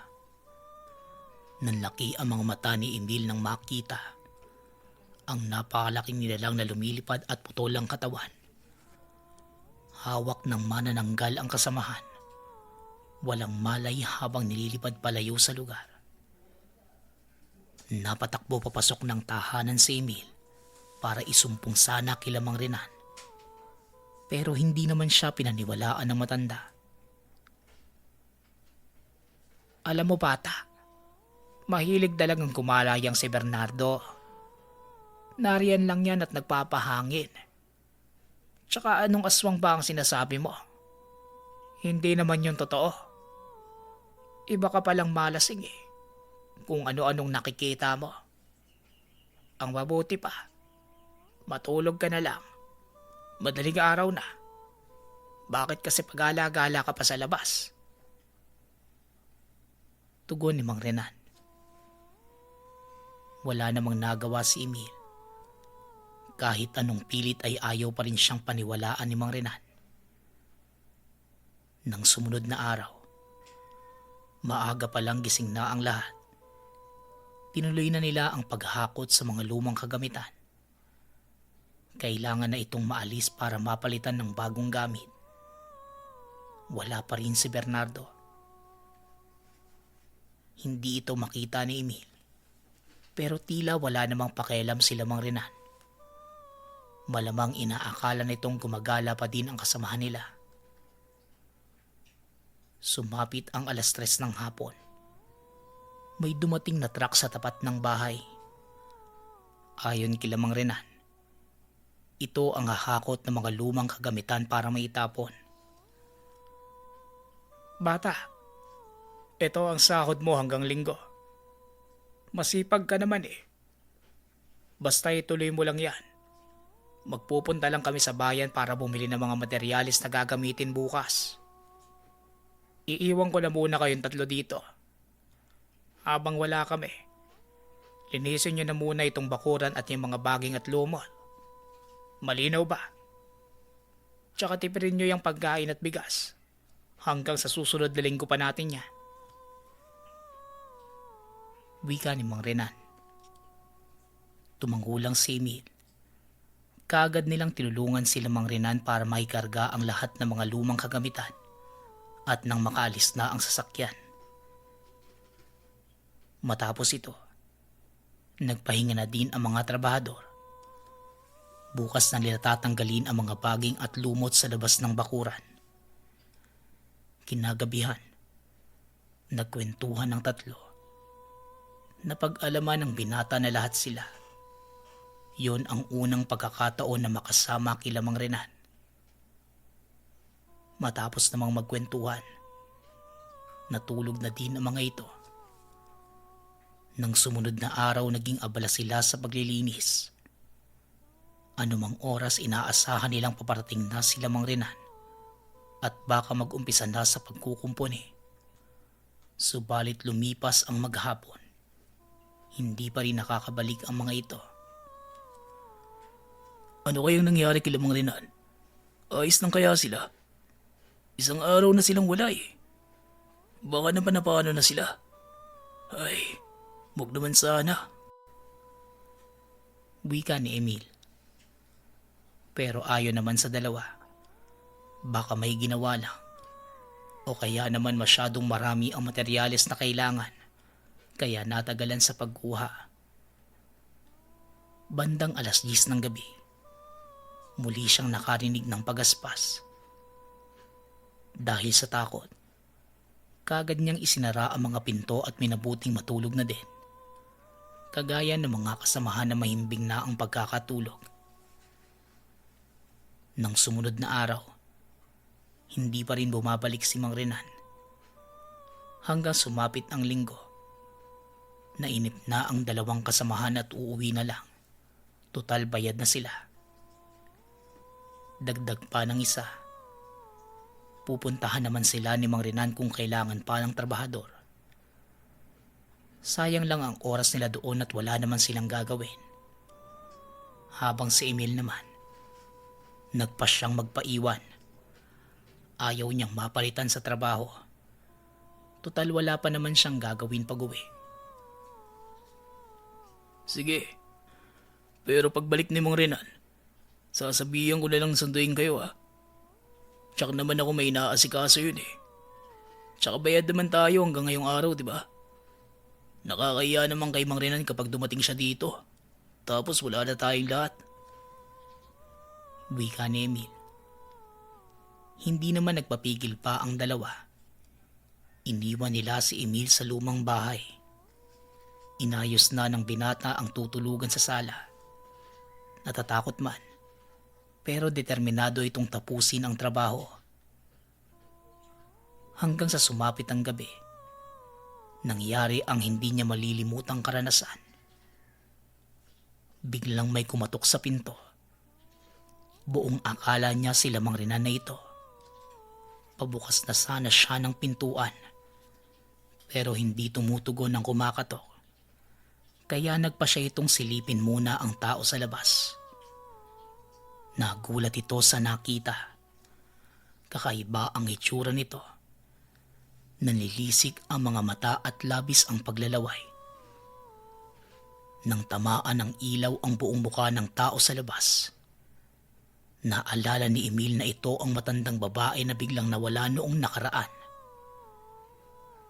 Nanlaki ang mga mata ni Emil nang makita ang napakalaking nilalang na lumilipad at putol ang katawan. Hawak ng manananggal ang kasamahan. Walang malay habang nililipad palayo sa lugar. Napatakbo papasok ng tahanan si Emil para isumpong sana kila Mang Renan. Pero hindi naman siya pinaniwalaan ng matanda. Alam mo bata, mahilig talagang kumalayang si Bernardo. Nariyan lang yan at nagpapahangin. Tsaka anong aswang ba ang sinasabi mo? Hindi naman yun totoo. Iba ka palang malasing kung ano-anong nakikita mo. Ang mabuti pa, matulog ka na lang. Madaling araw na. Bakit kasi pag-gala-gala ka pa sa labas? Tugon ni Mang Renan. Wala namang nagawa si Emil. Kahit anong pilit ay ayaw pa rin siyang paniwalaan ni Mang Renan. Nang sumunod na araw, maaga pa lang gising na ang lahat. Tinuloy na nila ang paghakot sa mga lumang kagamitan. Kailangan na itong maalis para mapalitan ng bagong gamit. Wala pa rin si Bernardo. Hindi ito makita ni Emil. Pero tila wala namang pakialam sila Mang Renan. Malamang inaakala nitong gumagala pa din ang kasamahan nila. Sumapit ang 3:00 ng hapon. May dumating na truck sa tapat ng bahay. Ayon kila Mang Renan, ito ang hahakot ng mga lumang kagamitan para maitapon. Bata, ito ang sahod mo hanggang linggo. Masipag ka naman Basta ituloy mo lang yan. Magpupunta lang kami sa bayan para bumili ng mga materyales na gagamitin bukas. Iiwan ko na muna kayong tatlo dito. Habang wala kami, linisin nyo na muna itong bakuran at yung mga baging at lumot. Malinaw ba? Tsaka tipirin nyo yung pagkain at bigas. Hanggang sa susunod na linggo pa natin yan. Wika ni Mang Renan. Tumanggulang si Emil. Kaagad nilang tinulungan sila Mang Renan para maikarga ang lahat ng mga lumang kagamitan at nang makaalis na ang sasakyan. Matapos ito, nagpahinga na din ang mga trabahador. Bukas na nila tatanggalin ang mga baging at lumot sa labas ng bakuran. Kinagabihan, nagkwentuhan ng tatlo. Napag-alaman ng binata na lahat sila. Yon ang unang pagkakataon na makasama kila Mang Renan. Matapos namang magkwentuhan, natulog na din ang mga ito. Nang sumunod na araw, naging abala sila sa paglilinis. Anumang oras inaasahan nilang paparating na sila Mang Renan at baka mag-umpisa na sa pagkukumpuni. Subalit lumipas ang maghapon. Hindi pa rin nakakabalik ang mga ito. Ano kayang nangyari kila Mang Renan? Ayos lang kaya sila? Isang araw na silang wala eh. Baka naman napaano na sila. Ay, wag naman sana. Wika ni Emil. Pero ayon naman sa dalawa. Baka may ginawa lang. O kaya naman masyadong marami ang materyales na kailangan. Kaya natagalan sa pagkuha. Bandang 10:00 ng gabi, muli siyang nakarinig ng pagaspas. Dahil sa takot, kagad niyang isinara ang mga pinto at minabuting matulog na din. Kagaya ng mga kasamahan na mahimbing na ang pagkakatulog. Nang sumunod na araw, hindi pa rin bumabalik si Mang Renan. Hanggang sumapit ang linggo, nainip na ang dalawang kasamahan at uuwi na lang. Total bayad na sila. Dagdag pa ng isa. Pupuntahan naman sila ni Mang Renan kung kailangan pa ng trabahador. Sayang lang ang oras nila doon at wala naman silang gagawin. Habang si Emil naman, nagpa siyang magpaiwan. Ayaw niyang mapalitan sa trabaho. Total wala pa naman siyang gagawin pag-uwi. Sige. Pero pagbalik ni Mang Renan, sasabihan ko na lang sunduin kayo ha. Tsaka naman ako may inaasikaso yun eh. Tsaka bayad naman tayo hanggang ngayong araw, di ba? Nakakaya naman kay Mang Renan kapag dumating siya dito. Tapos wala na tayong lahat. Wika ni Emil. Hindi naman nagpapigil pa ang dalawa. Iniwan nila si Emil sa lumang bahay. Inayos na ng binata ang tutulugan sa sala. Natatakot man, pero determinado itong tapusin ang trabaho. Hanggang sa sumapit ang gabi, nangyari ang hindi niya malilimutang karanasan. Biglang may kumatok sa pinto. Buong akala niya sila Mang Renan na ito. Pabukas na sana siya ng pintuan, pero hindi tumutugon ang kumakatok. Kaya nagpa siya itong silipin muna ang tao sa labas. Nagulat ito sa nakita. Kakaiba ang itsura nito. Nanlilisik ang mga mata at labis ang paglalaway. Nang tamaan ng ilaw ang buong mukha ng tao sa labas, naalala ni Emil na ito ang matandang babae na biglang nawala noong nakaraan.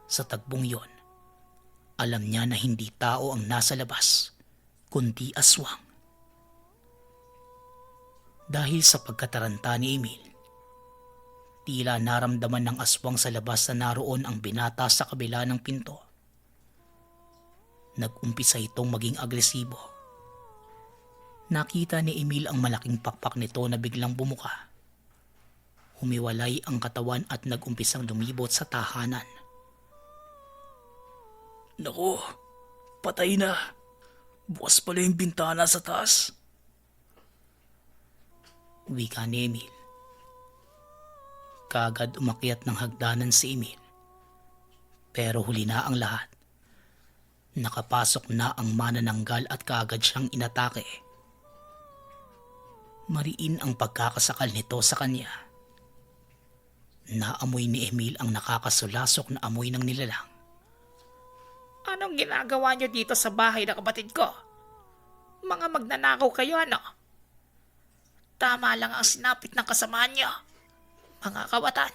Sa tagpong yon, alam niya na hindi tao ang nasa labas, kundi aswang. Dahil sa pagkataranta ni Emil, tila naramdaman ng aswang sa labas na naroon ang binata sa kabila ng pinto. Nag-umpisa itong maging agresibo. Nakita ni Emil ang malaking pakpak nito na biglang bumuka. Humiwalay ang katawan at nag-umpisang lumibot sa tahanan. Naku, patay na. Bukas pala yung bintana sa taas. Wika ni Emil. Kaagad umakyat ng hagdanan si Emil Pero huli na ang lahat. Nakapasok na ang manananggal at kaagad siyang inatake. Mariin ang pagkakasakal nito sa kanya. Naamoy ni Emil ang nakakasulasok na amoy ng nilalang. Anong ginagawa niyo dito sa bahay ng kapatid ko? Mga magnanakaw kayo, ano? Tama lang ang sinapit ng kasamaan niyo. Mga kawatan,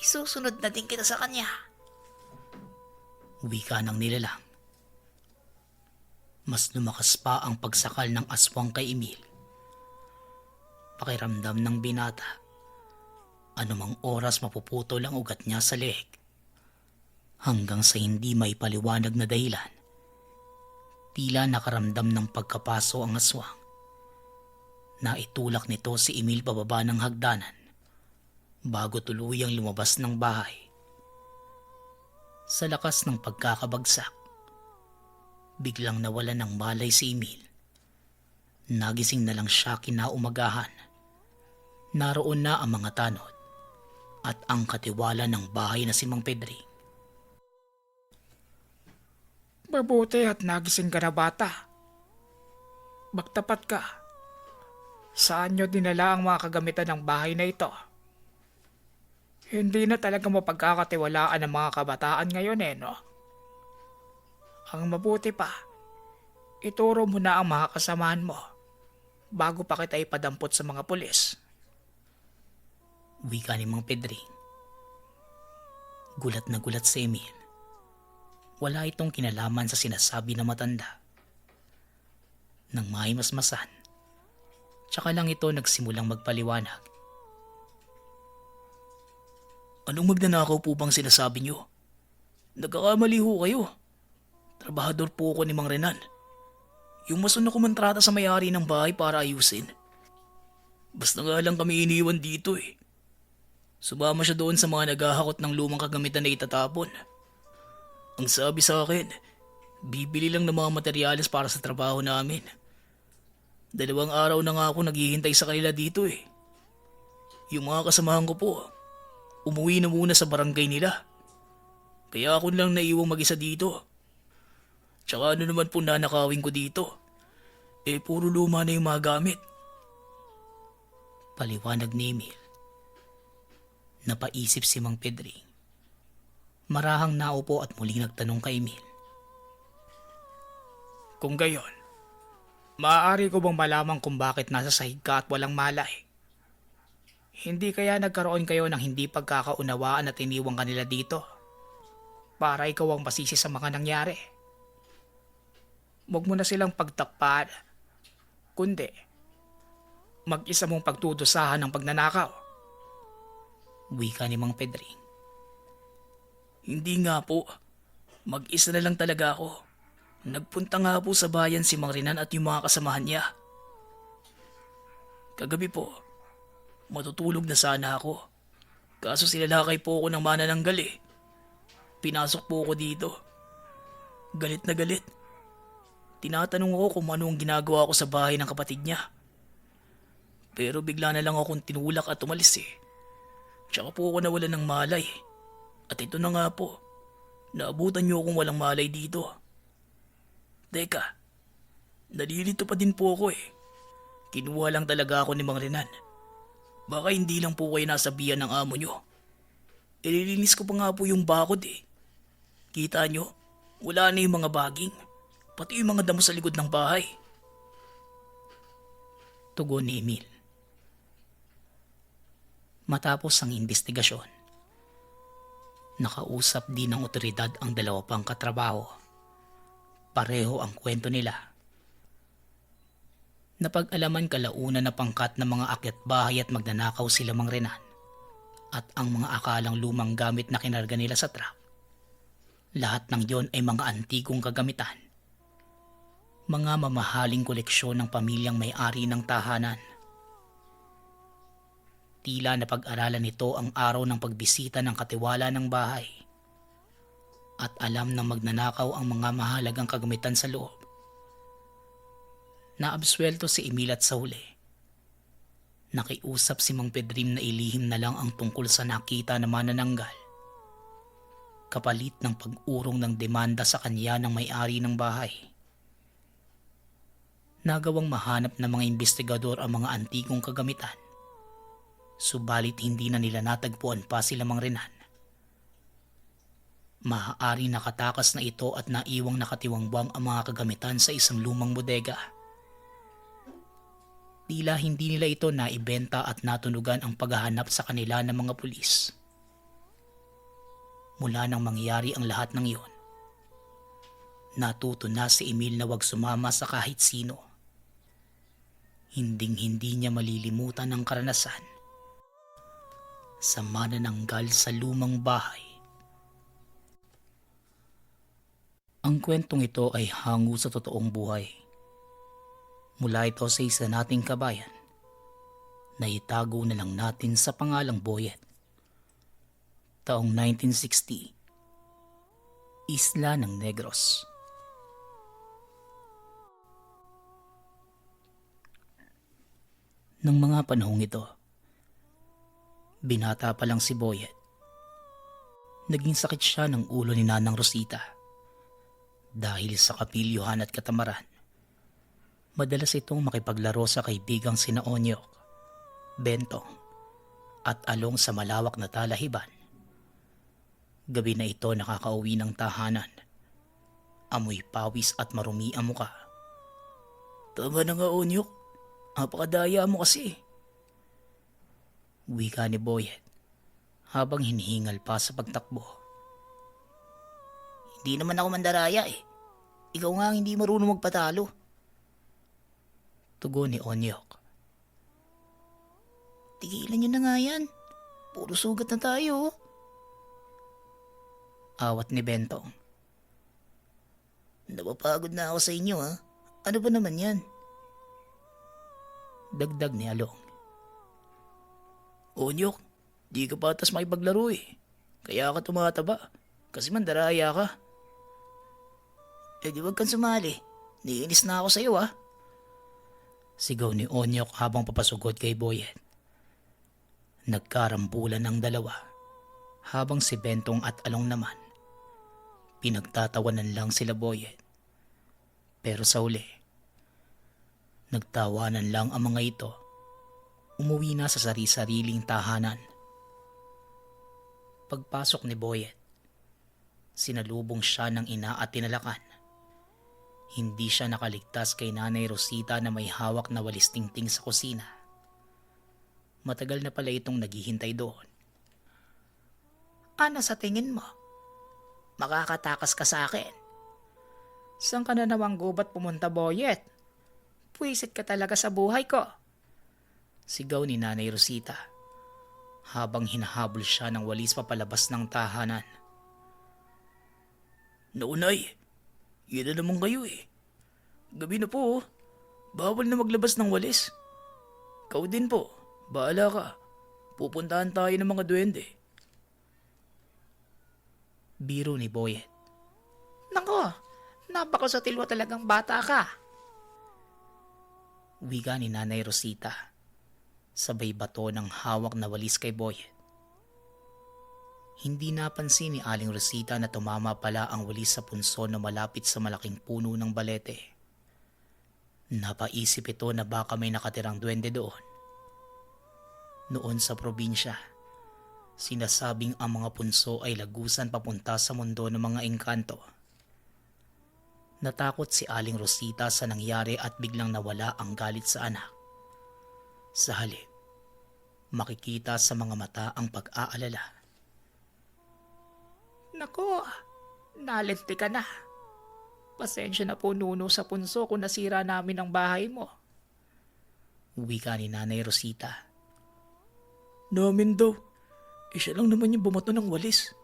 isusunod na din kita sa kanya. Wika ng nilalang. Mas lumakas pa ang pagsakal ng aswang kay Emil. Pakiramdam ng binata. Anumang oras mapuputol ang ugat niya sa leeg. Hanggang sa hindi may paliwanag na dahilan, tila nakaramdam ng pagkapaso ang aswang. Naitulak nito si Emil pababa ng hagdanan bago tuluyang lumabas ng bahay. Sa lakas ng pagkakabagsak, biglang nawalan ng malay si Emil. Nagising na lang siya kinaumagahan. Naroon na ang mga tanod at ang katiwala ng bahay na si Mang Pedring. Mabuti at nagising ka na, bata. Magtapat ka. Saan nyo dinala ang mga kagamitan ng bahay na ito? Hindi na talaga mapagkakatiwalaan ng mga kabataan ngayon no? Ang mabuti pa, ituro mo na ang mga kasamahan mo bago pa kita ipadampot sa mga pulis. Wika ni Mang Pedring. Gulat na gulat si Emil. Wala itong kinalaman sa sinasabi na matanda. Nang mahimasmasan, tsaka lang ito nagsimulang magpaliwanag. Anong magnanakaw po bang sinasabi niyo? Nagkakamali ho kayo. Trabahador po ako ni Mang Renan. Yung masun na kumontrata sa may-ari ng bahay para ayusin. Basta nga lang kami iniwan dito Sumama siya doon sa mga naghahakot ng lumang kagamitan na itatapon. Ang sabi sa akin, bibili lang ng mga materyales para sa trabaho namin. 2 araw na nga ako naghihintay sa kanila dito Yung mga kasamahan ko po, umuwi na muna sa barangay nila. Kaya ako lang naiwang mag-isa dito. Tsaka ano naman po nanakawin ko dito? Puro luma na yung mga gamit. Paliwanag ni Emil. Napaisip si Mang Pedring. Marahang naupo at muling nagtanong kay Emil. Kung gayon, maaari ko bang malaman kung bakit nasa sahig ka at walang malay? Hindi kaya nagkaroon kayo ng hindi pagkakaunawaan at iniwang kanila dito? Para ikaw ang masisi sa mga nangyari? Huwag mo na silang pagtakpan, kundi mag-isa mong pagtudusahan ng pagnanakaw. Wika ni Mang Pedring. Hindi nga po. Mag-isa na lang talaga ako. Nagpunta nga po sa bayan si Mang Renan at yung mga kasamahan niya. Kagabi po, matutulog na sana ako. Kaso sinalakay po ako ng manananggal Pinasok po ako dito. Galit na galit. Tinatanong ako kung ano ang ginagawa ko sa bahay ng kapatid niya. Pero bigla na lang akong tinulak at umalis Tsaka po ako nawalan ng malay. At ito na nga po, naabutan niyo akong walang malay dito. Teka, nalilito pa din po ako Kinuha lang talaga ako ni Mang Renan. Baka hindi lang po kayo nasabihan ng amo niyo. Ililinis ko pa nga po yung bakod Kita niyo, wala na yung mga baging. Pati yung mga damo sa likod ng bahay. Tugon ni Emil. Matapos ang investigasyon, nakausap din ng otoridad ang 2 pang katrabaho. Pareho ang kwento nila. Napag-alaman kalaunan na pangkat ng mga akyat bahay at magnanakaw sila Mang Renan at ang mga akalang lumang gamit na kinarga nila sa truck. Lahat ng yon ay mga antikong kagamitan. Mga mamahaling koleksyon ng pamilyang may-ari ng tahanan. Tila napag-aralan nito ang araw ng pagbisita ng katiwala ng bahay. At alam na magnanakaw ang mga mahalagang kagamitan sa loob. Naabswelto si Emil at sa huli. Nakiusap si Mang Pedrim na ilihim na lang ang tungkol sa nakita na manananggal. kapalit ng pag-urong ng demanda sa kanya ng may-ari ng bahay. Nagawang mahanap ng mga investigador ang mga antikong kagamitan, subalit hindi na nila natagpuan pa sila Mang Renan. Maaari nakatakas na ito at naiwang nakatiwangwang ang mga kagamitan sa isang lumang bodega. Tila hindi nila ito naibenta at natunugan ang paghahanap sa kanila ng mga pulis. Mula nang mangyari ang lahat ng iyon, natuto na si Emil na wag sumama sa kahit sino. Hinding-hindi niya malilimutan ang karanasan sa manananggal sa lumang bahay. Ang kwentong ito ay hango sa totoong buhay. Mula ito sa isa nating kabayan na itago na lang natin sa pangalang Boyet. Taong 1960, Isla ng Negros. Nang mga panahong ito, binata pa lang si Boyet. Naging sakit siya ng ulo ni Nanang Rosita. Dahil sa kapilyuhan at katamaran, madalas itong makipaglaro sa kaibigang sina Onyok, Bentong, at Along sa malawak na talahiban. Gabi na ito nakakauwi ng tahanan. Amoy pawis at marumi ang muka. Tama na nga, Onyok. Napakadaya mo kasi. Wika ni Boyet habang hinihingal pa sa pagtakbo. Hindi naman ako mandaraya eh. Ikaw nga ang hindi marunong magpatalo. Tugon ni Onyok. Tigilan niyo na nga yan. Puro sugat na tayo. Awat ni Bentong. Napapagod na ako sa inyo ha. Ano ba naman yan? Dagdag ni Along. Onyok, di ka patas makipaglaro eh. Kaya ka tumataba. Kasi mandaraya ka. Eh di wag kang sumali. Niinis na ako sa iyo ah. Sigaw ni Onyok habang papasugod kay Boyet. Nagkarambulan ang dalawa habang si Bentong at Along naman. Pinagtatawanan lang sila Boyet. Pero sa uli, nagtawanan lang ang mga ito. Umuwi na sa sari-sariling tahanan. Pagpasok ni Boyet, sinalubong siya ng ina at tinalakan. Hindi siya nakaligtas kay Nanay Rosita na may hawak na walis tingting sa kusina. Matagal na pala itong naghihintay doon. Ano sa tingin mo? Makakatakas ka sa akin? Saan ka na nawang gubat pumunta, Boyet? Puwisit ka talaga sa buhay ko. Sigaw ni Nanay Rosita habang hinahabol siya ng walis papalabas ng tahanan. Naunay, yun na naman kayo eh. Gabi na po oh. Bawal na maglabas ng walis. Kau din po, bahala ka. Pupuntahan tayo ng mga duwende. Biro ni Boyet. Nako, napakasatil mo talagang bata ka. Wika ni Nanay Rosita, sabay bato ng hawak na walis kay Boyet. Hindi napansin ni Aling Rosita na tumama pala ang walis sa punso na malapit sa malaking puno ng balete. Napaisip ito na baka may nakatirang duwende doon. Noon sa probinsya, sinasabing ang mga punso ay lagusan papunta sa mundo ng mga engkanto. Natakot si Aling Rosita sa nangyari at biglang nawala ang galit sa anak. Sa halip, makikita sa mga mata ang pag-aalala. Nako, nalenti ka na. Pasensya na po Nuno sa punso kung nasira namin ang bahay mo. Wika ni Nanay Rosita. Namin daw. Siya lang naman yung bumato ng walis.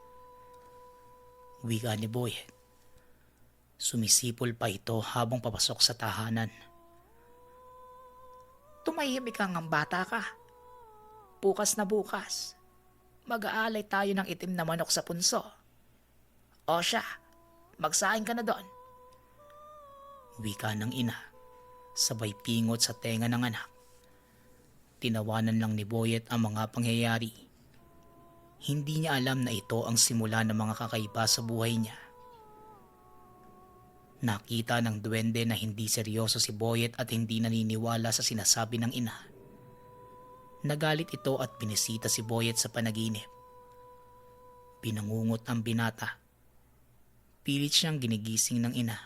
Wika ni Boyet. Sumisipol pa ito habang papasok sa tahanan. Tumahimik kang ang bata ka. Bukas na bukas, mag-aalay tayo ng itim na manok sa punso. O siya, magsaing ka na doon. Wika ng ina, sabay pingot sa tenga ng anak. Tinawanan lang ni Boyet ang mga pangyayari. Hindi niya alam na ito ang simula ng mga kakaiba sa buhay niya. Nakita ng duwende na hindi seryoso si Boyet at hindi naniniwala sa sinasabi ng ina. Nagalit ito at binisita si Boyet sa panaginip. Pinangungot ang binata. Pilit siyang ginigising ng ina,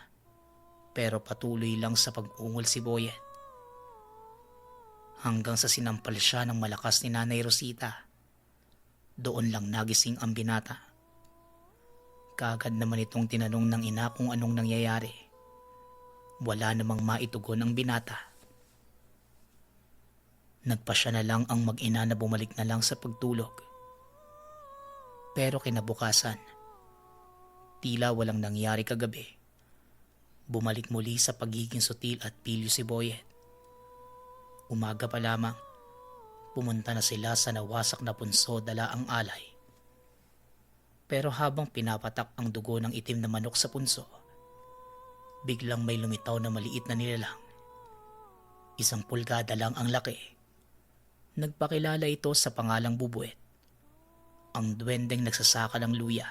pero patuloy lang sa pag-ungol si Boyet. Hanggang sa sinampal siya ng malakas ni Nanay Rosita. Doon lang nagising ang binata. Kaagad naman itong tinanong ng ina kung anong nangyayari. Wala namang maitugon ang binata. Nagpasya na lang ang mag-ina na bumalik na lang sa pagtulog. Pero kinabukasan, tila walang nangyari kagabi. Bumalik muli sa pagiging sutil at pilyo si Boyet. Umaga pa lamang, pumunta na sila sa nawasak na punso dala ang alay. Pero habang pinapatak ang dugo ng itim na manok sa punso, biglang may lumitaw na maliit na nilalang. 1 pulgada lang ang laki. Nagpakilala ito sa pangalang Bubuet, ang duwendeng nagsasaka ng luya.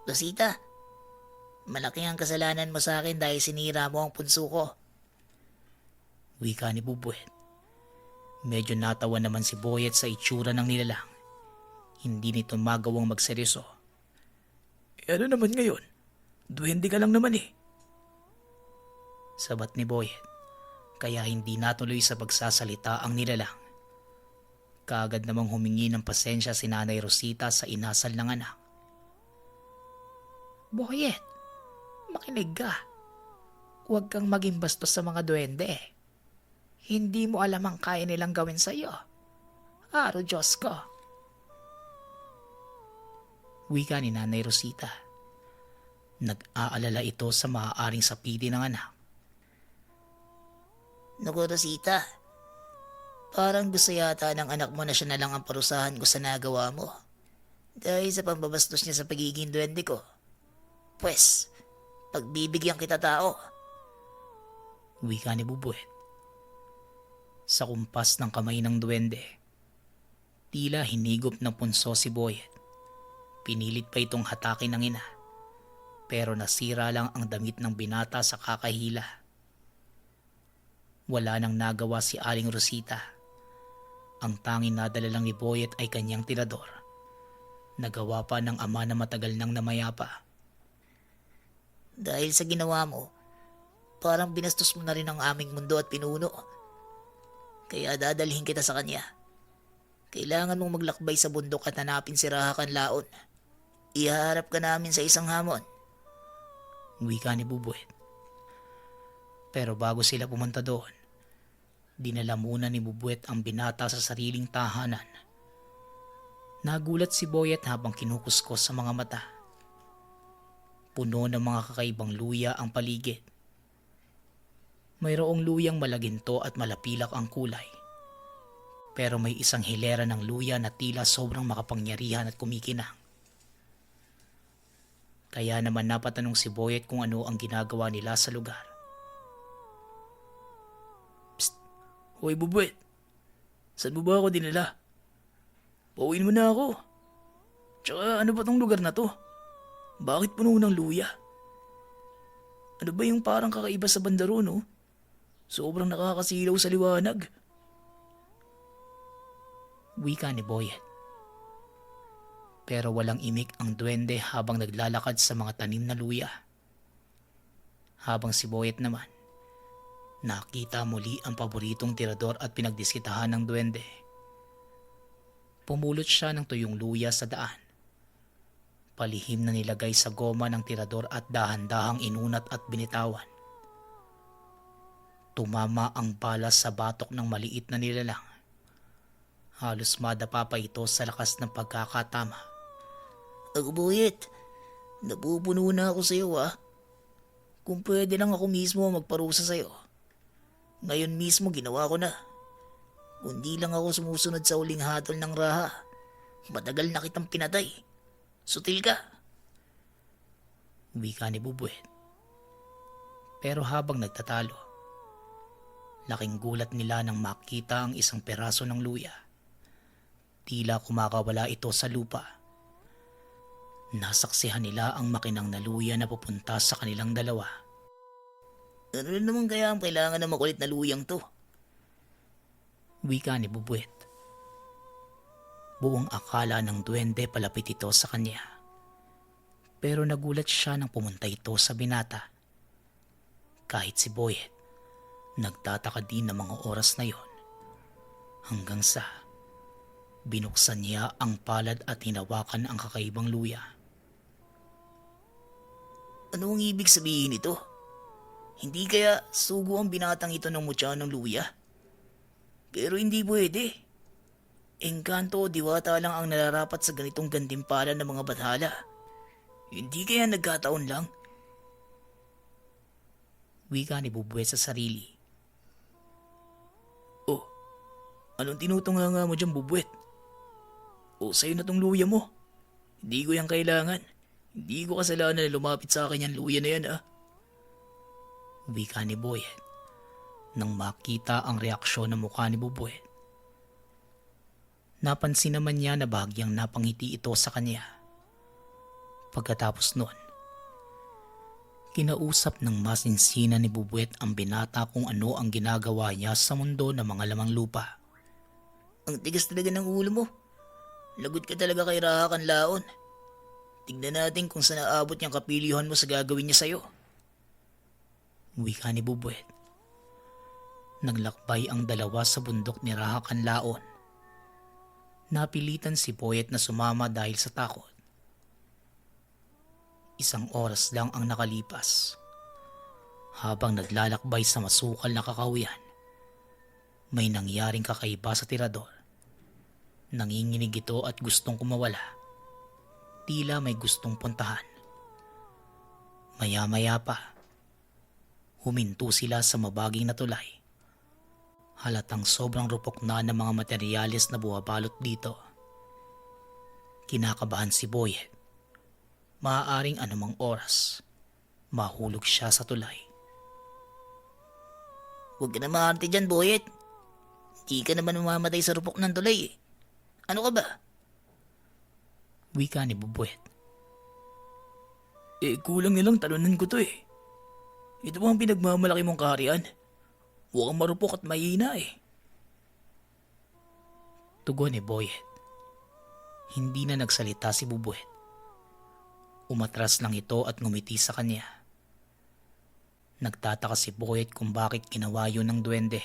Rosita, malaki ang kasalanan mo sa akin dahil sinira mo ang punso ko. Wika ni Bubuet. Medyo natawa naman si Boyet sa itsura ng nilalang. Hindi nito magawang magseryoso. Ano naman ngayon? Duwende ka lang naman eh. Sabat ni Boyet, kaya hindi natuloy sa pagsasalita ang nilalang. Kaagad namang humingi ng pasensya si Nanay Rosita sa inasal ng anak. Boyet, makinig ka. Huwag kang maging bastos sa mga duwende. Hindi mo alam ang kaya nilang gawin sa iyo. Aro Diyos ko. Wika ni Nanay Rosita. Nag-aalala ito sa maaaring sapiti ng anak. Naku Rosita, parang gusto yata ng anak mo na siya na lang ang parusahan ko sa nagawa mo. Dahil sa pambabastos niya sa pagiging duwende ko. Pwes, pagbibigyan kita tao. Wika ni Bubuet. Sa kumpas ng kamay ng duwende, tila hinigop ng punso si Boyet. Pinilit pa itong hatakin ng ina, pero nasira lang ang damit ng binata sa kakahila. Wala nang nagawa si Aling Rosita. Ang tanging nadala lang ni Boyet ay kanyang tirador. Nagawa pa ng ama na matagal nang namayapa. Dahil sa ginawa mo, parang binastos mo na rin ang aming mundo at pinuno. Kaya dadalhin kita sa kanya. Kailangan mong maglakbay sa bundok at hanapin si Rahakan Laon. Ihaharap ka namin sa isang hamon. Wika ni Bubuet. Pero bago sila pumunta doon, dinala muna ni Bubuet ang binata sa sariling tahanan. Nagulat si Boyet habang kinukuskos sa mga mata. Puno ng mga kakaibang luya ang paligid. Mayroong luyang malaginto at malapilak ang kulay. Pero may isang hilera ng luya na tila sobrang makapangyarihan at kumikinang. Kaya naman napatanong si Boyet kung ano ang ginagawa nila sa lugar. Psst! Hoy Bubuet! Saan mo ba ako dinala? Pauwiin mo na ako. Tsaka ano ba tong lugar na to? Bakit puno ng luya? Ano ba yung parang kakaiba sa banda ro, no? Sobrang nakakasilaw sa liwanag. Wika ni Boyet. Pero walang imik ang duwende habang naglalakad sa mga tanim na luya. Habang si Boyet naman, nakita muli ang paboritong tirador at pinagdiskitahan ng duwende. Pumulot siya ng tuyong luya sa daan. Palihim na nilagay sa goma ng tirador at dahan-dahang inunat at binitawan. Tumama ang bala sa batok ng maliit na nilalang. Halos madapa pa ito sa lakas ng pagkakatama. Ako Boyet, napupuno na ako sa iyo Kung pwede lang ako mismo magparusa sa iyo. Ngayon mismo ginawa ko na. Kundi lang ako sumusunod sa uling hatol ng Raha. Matagal na kitang pinatay. Sutil ka. Wika ni Bubuet. Pero habang nagtatalo, laking gulat nila nang makita ang isang peraso ng luya. tila kumakawala ito sa lupa. Nasaksihan nila ang makinang na luya na pupunta sa kanilang dalawa. Ano na naman kaya ang kailangan ng makulit na luyang to? Wika ni Bubuet. Buong akala ng duwende palapit ito sa kanya. Pero nagulat siya nang pumunta ito sa binata. Kahit si Boyet, nagtataka din ng mga oras na yon. Hanggang sa binuksan niya ang palad at hinawakan ang kakaibang luya. Ano ang ibig sabihin ito? Hindi kaya sugo ang binatang ito ng mutya ng luya? Pero hindi pwede. Engkanto o diwata lang ang nararapat sa ganitong gantimpala ng mga bathala. Hindi kaya nagkataon lang? Wika ni Bubuet sa sarili. Oh, anong tinutunganga mo dyan, Bubuet? O sa'yo na tong luya mo. Hindi ko yan kailangan. Hindi ko kasalanan na lumapit sa akin yan luya na yan, ah. Wika ni Boyet nang makita ang reaksyon ng mukha ni Bubuet. Napansin naman niya na bahagyang napangiti ito sa kanya. Pagkatapos nun, kinausap ng masinsinan ni Bubuet ang binata kung ano ang ginagawa niya sa mundo ng mga lamang lupa. Ang tigas talaga ng ulo mo. Lagot ka talaga kay Rahakan Laon. Tignan natin kung saan naabot niyang kapilihan mo sa gagawin niya sa'yo. Wika ni Bubuet. Naglakbay ang dalawa sa bundok ni Rahakan Laon. Napilitan si Boyet na sumama dahil sa takot. Isang oras lang ang nakalipas. Habang naglalakbay sa masukal na kakawian, may nangyaring kakaiba sa tirador. Nanginginig ito at gustong kumawala. Tila may gustong puntahan. Maya-maya pa, huminto sila sa mabaging na tulay. Halatang sobrang rupok na ng mga materyales na buwabalot dito. Kinakabahan si Boyet. Maaaring anumang oras, mahulog siya sa tulay. Huwag ka na maarte dyan, Boyet. Di ka naman mamamatay sa rupok ng tulay eh. Ano ka ba? Wika ni Bubuet. Kulang nilang talunan ko to eh. Ito ba ang pinagmamalaki mong kaharian? Mukhang marupok at mahina eh. Tugon ni Boyet. Hindi na nagsalita si Bubuet. Umatras lang ito at ngumiti sa kanya. Nagtataka si Boyet kung bakit ginawa yun ng duwende.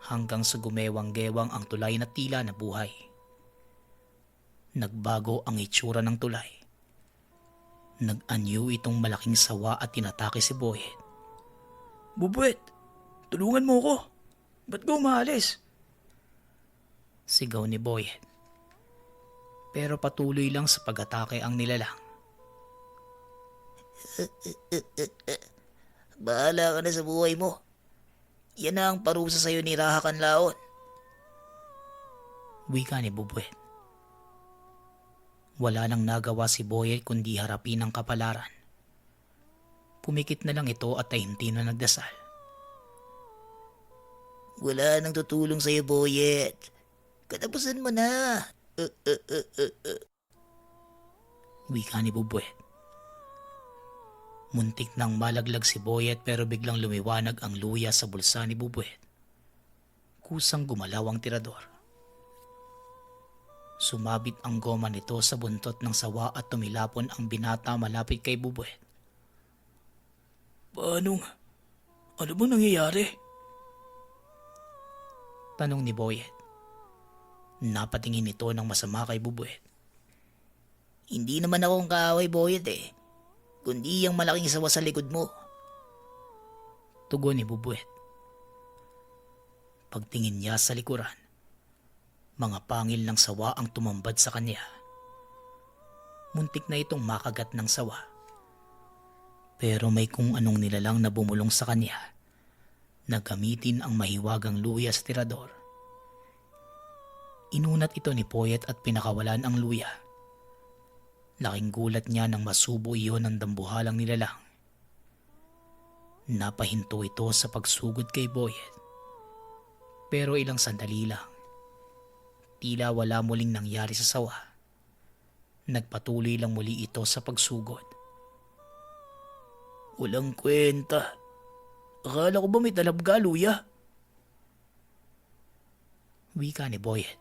Hanggang sa gumewang-gewang ang tulay na tila na buhay. Nagbago ang itsura ng tulay. Nag-anyo itong malaking sawa at tinatake si Boyet. Bubuet, tulungan mo ko. Ba't ka umalis? Sigaw ni Boyet. Pero patuloy lang sa pag-atake ang nilalang. Bahala ka na sa buhay mo. Yan na ang parusa sa'yo ni Rahakan Laon. Wika ni Bubuet. Wala nang nagawa si Boyet kundi harapin ang kapalaran. Pumikit na lang ito at tahimtim na nagdasal. Wala nang tutulong sa'yo, Boyet. Katapusan mo na. Wika ni Bubuet. Muntik nang malaglag si Boyet pero biglang lumiwanag ang luya sa bulsa ni Bubuet. Kusang gumalaw ang tirador. Sumabit ang goma nito sa buntot ng sawa at tumilapon ang binata malapit kay Bubuet. Paano? Ano bang nangyayari? Tanong ni Boyet. Napatingin ito ng masama kay Bubuet. Hindi naman akong kaaway, Boyet eh. Kundi yung malaking sawa sa likod mo. Tugon ni Bubuet. Pagtingin niya sa likuran, mga pangil ng sawa ang tumambad sa kanya. Muntik na itong makagat ng sawa. Pero may kung anong nilalang na bumulong sa kanya na gamitin ang mahiwagang luya sa tirador. Inunat ito ni Boyet at pinakawalan ang luya. Laking gulat niya nang masubo iyon ng dambuhalang nilalang. Napahinto ito sa pagsugod kay Boyet. Pero ilang sandali lang. tila wala muling nangyari sa sawa. Nagpatuloy lang muli ito sa pagsugod. Walang kwenta. Akala ko ba may talabga, luya? Wika ni Boyet.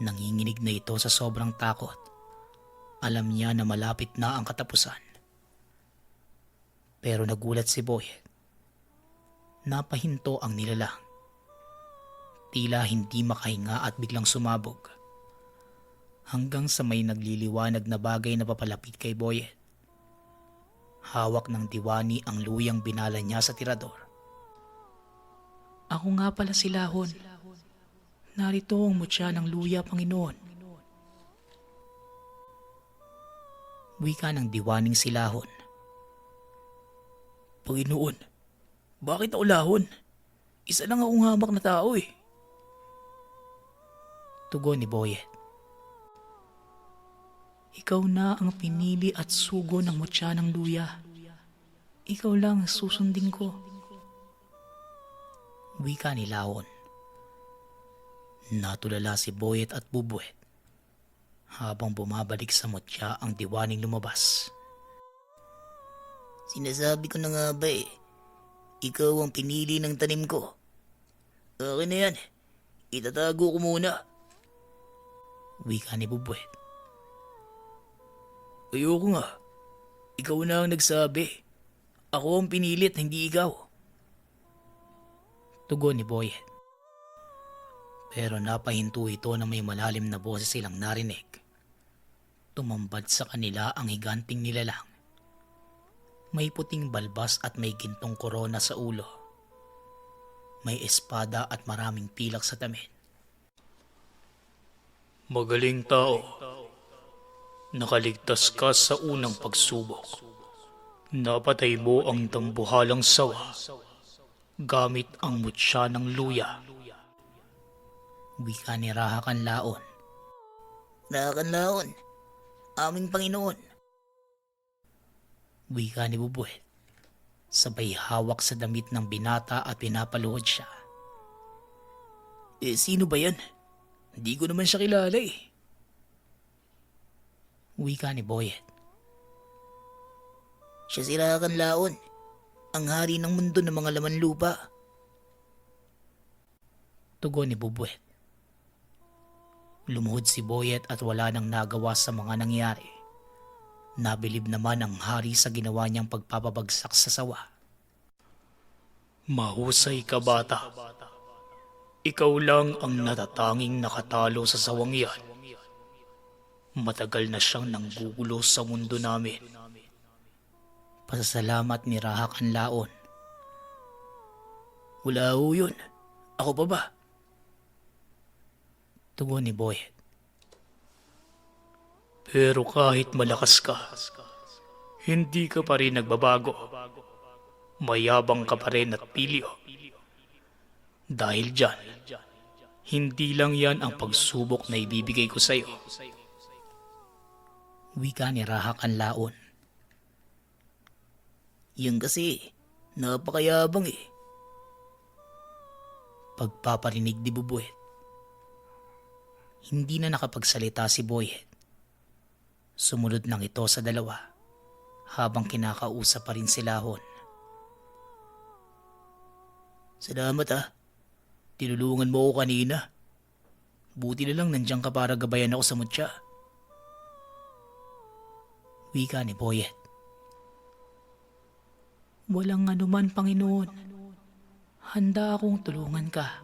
Nanginginig na ito sa sobrang takot. Alam niya na malapit na ang katapusan. Pero nagulat si Boyet. Napahinto ang nilalang. Tila hindi makahinga at biglang sumabog. Hanggang sa may nagliliwanag na bagay na papalapit kay Boyet. Hawak ng diwani ang luyang binala niya sa tirador. Ako nga pala si Lahon. Narito ang mutya ng luya, Panginoon. Wika ng diwaning si Lahon. Panginoon, bakit ako lahon? Isa lang akong hamak na tao eh. Tugon ni Boyet. Ikaw na ang pinili at sugo ng mutya ng luya. Ikaw lang ang susundin ko. Wika ni Lahon. Natulala si Boyet at Bubuet habang bumabalik sa mutya ang diwaning lumabas. Sinasabi ko na nga ba eh, ikaw ang pinili ng tanim ko. Akin na yan, itatago ko muna. Wika ni Bubuet. Ayoko nga. Ikaw na ang nagsabi. Ako ang pinilit, hindi ikaw. Tugon ni Boyet. Pero napahinto ito na may malalim na boses silang narinig. Tumambad sa kanila ang higanting nilalang. May puting balbas at may gintong korona sa ulo. May espada at maraming pilak sa damit. Magaling tao. Nakaligtas ka sa unang pagsubok. Napatay mo ang dambuhalang sawa gamit ang mutya ng luya. Wika ni Raha Kanlaon. Nakakanlaon, aming Panginoon. Wika ni Bubuet. Sabay hawak sa damit ng binata at pinapaluhod siya. Sino ba yan? Hindi ko naman siya kilala eh. Wika ni Boyet. Siya si Nakakanlaon, ang hari ng mundo ng mga laman lupa. Tugon ni Bubuet. Lumuhod si Boyet at wala nang nagawa sa mga nangyari. Nabilib naman ang hari sa ginawa niyang pagpapabagsak sa sawa. Mahusay ka bata. Ikaw lang ang natatanging nakatalo sa sawang yan. Matagal na siyang nanggugulo sa mundo namin. Pasasalamat ni Raha Kanlaon. Wala ho yun. Ako pa ba? Tugon ni Boyet. Pero kahit malakas ka, hindi ka pa rin nagbabago. Mayabang ka pa rin at pilyo. Dahil dyan, hindi lang yan ang pagsubok na ibibigay ko sa'yo. Wika ni Raha Kanlaon. Yan kasi, napakayabang eh. Pagpaparinig ni Bubuet. Hindi na nakapagsalita si Boyet. Sumunod lang ito sa dalawa habang kinakausap pa rin si Lahon. Salamat ah. Tinulungan mo ako kanina. Buti na lang nandiyan ka para gabayan ako sa mutya. Wika ni Boyet. Walang anuman, Panginoon. Handa akong tulungan ka.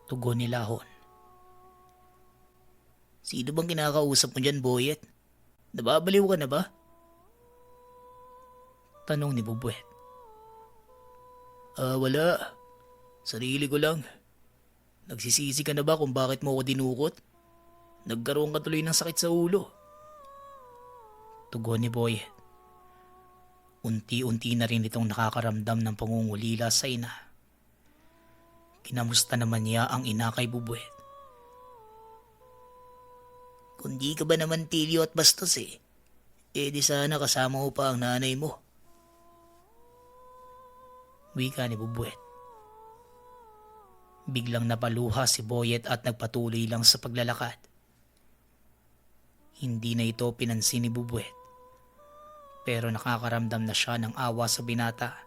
Tugon ni Lahon. Sino bang kinakausap mo dyan, Boyet? Nababaliw ka na ba? Tanong ni Bubuet. Wala. Sarili ko lang. Nagsisisi ka na ba kung bakit mo ako dinukot? Nagkaroon ka tuloy ng sakit sa ulo. Tugon ni Boyet. Unti-unti na rin itong nakakaramdam ng pangungulila sa ina. Kinamusta naman niya ang ina kay Bubuet. Kung di ka ba naman tilyo at bastos eh, di sana kasama mo pa ang nanay mo. Wika ni Bubuet. Biglang napaluha si Boyet at nagpatuloy lang sa paglalakad. Hindi na ito pinansin ni Bubuet, pero nakakaramdam na siya ng awa sa binata.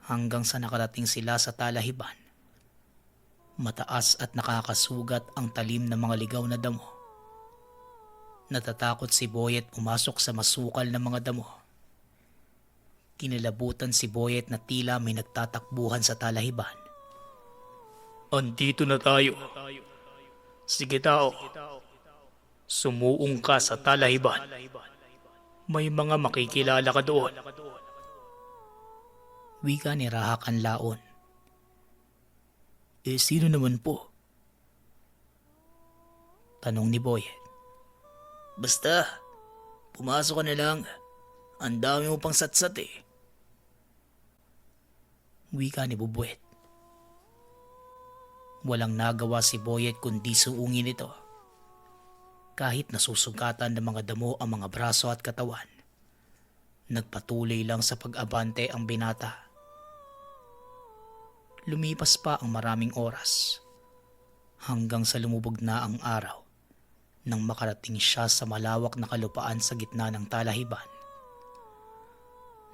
Hanggang sa nakarating sila sa talahiban. Mataas at nakakasugat ang talim ng mga ligaw na damo. Natatakot si Boyet pumasok sa masukal na mga damo. Kinilabutan si Boyet na tila may nagtatakbuhan sa talahiban. Andito na tayo. Sige tao. Sumuong ka sa talahiban. May mga makikilala ka doon. Wika ni Rahak ang laon. Sino naman po? Tanong ni Boyet. Basta, pumasok ka na lang. Ang dami mo pang satsat eh. Wika ni Bubuet. Walang nagawa si Boyet kundi suungin ito. Kahit nasusugatan ng mga damo ang mga braso at katawan, nagpatuloy lang sa pag-abante ang binata. Lumipas pa ang maraming oras hanggang sa lumubog na ang araw nang makarating siya sa malawak na kalupaan sa gitna ng talahiban.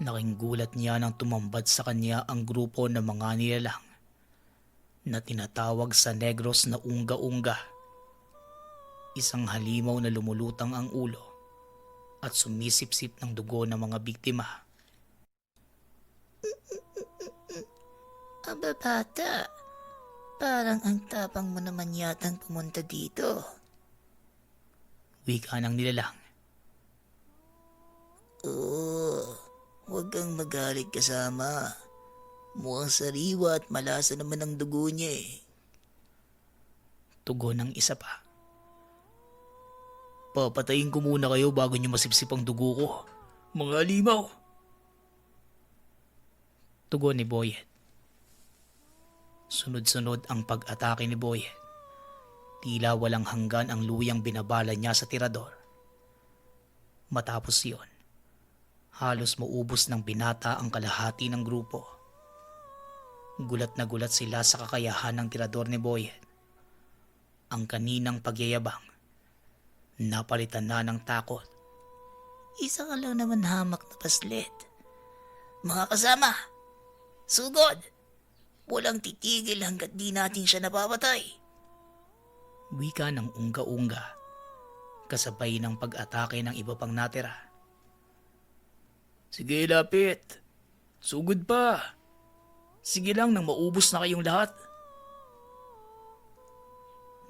Laking gulat niya nang tumambad sa kanya ang grupo ng mga nilalang na tinatawag sa Negros na unga-unga. Isang halimaw na lumulutang ang ulo at sumisipsip ng dugo ng mga biktima. Aba bata, parang ang tapang mo naman yatang pumunta dito. Wika ng nilalang. Oo, huwag kang magalit kasama. Mukhang sariwa at malasa naman ang dugo niya eh. Tugon ng isa pa. Papatayin ko muna kayo bago niyo masipsip ang dugo ko. Mga alimaw. Tugon ni Boyet. Sunod-sunod ang pag-atake ni Boyet. Tila walang hanggan ang luyang binabala niya sa tirador. Matapos yon, halos maubos ng binata ang kalahati ng grupo. Gulat na gulat sila sa kakayahan ng tirador ni Boyet. Ang kaninang pagyayabang, napalitan na ng takot. Isa ka lang naman hamak na paslit. Mga kasama, sugod! Walang titigil hanggat di natin siya napapatay. Wika ng unga-unga, kasabay ng pag-atake ng iba pang natira. Sige, lapit. Sugod pa. Sige lang nang maubos na kayong lahat.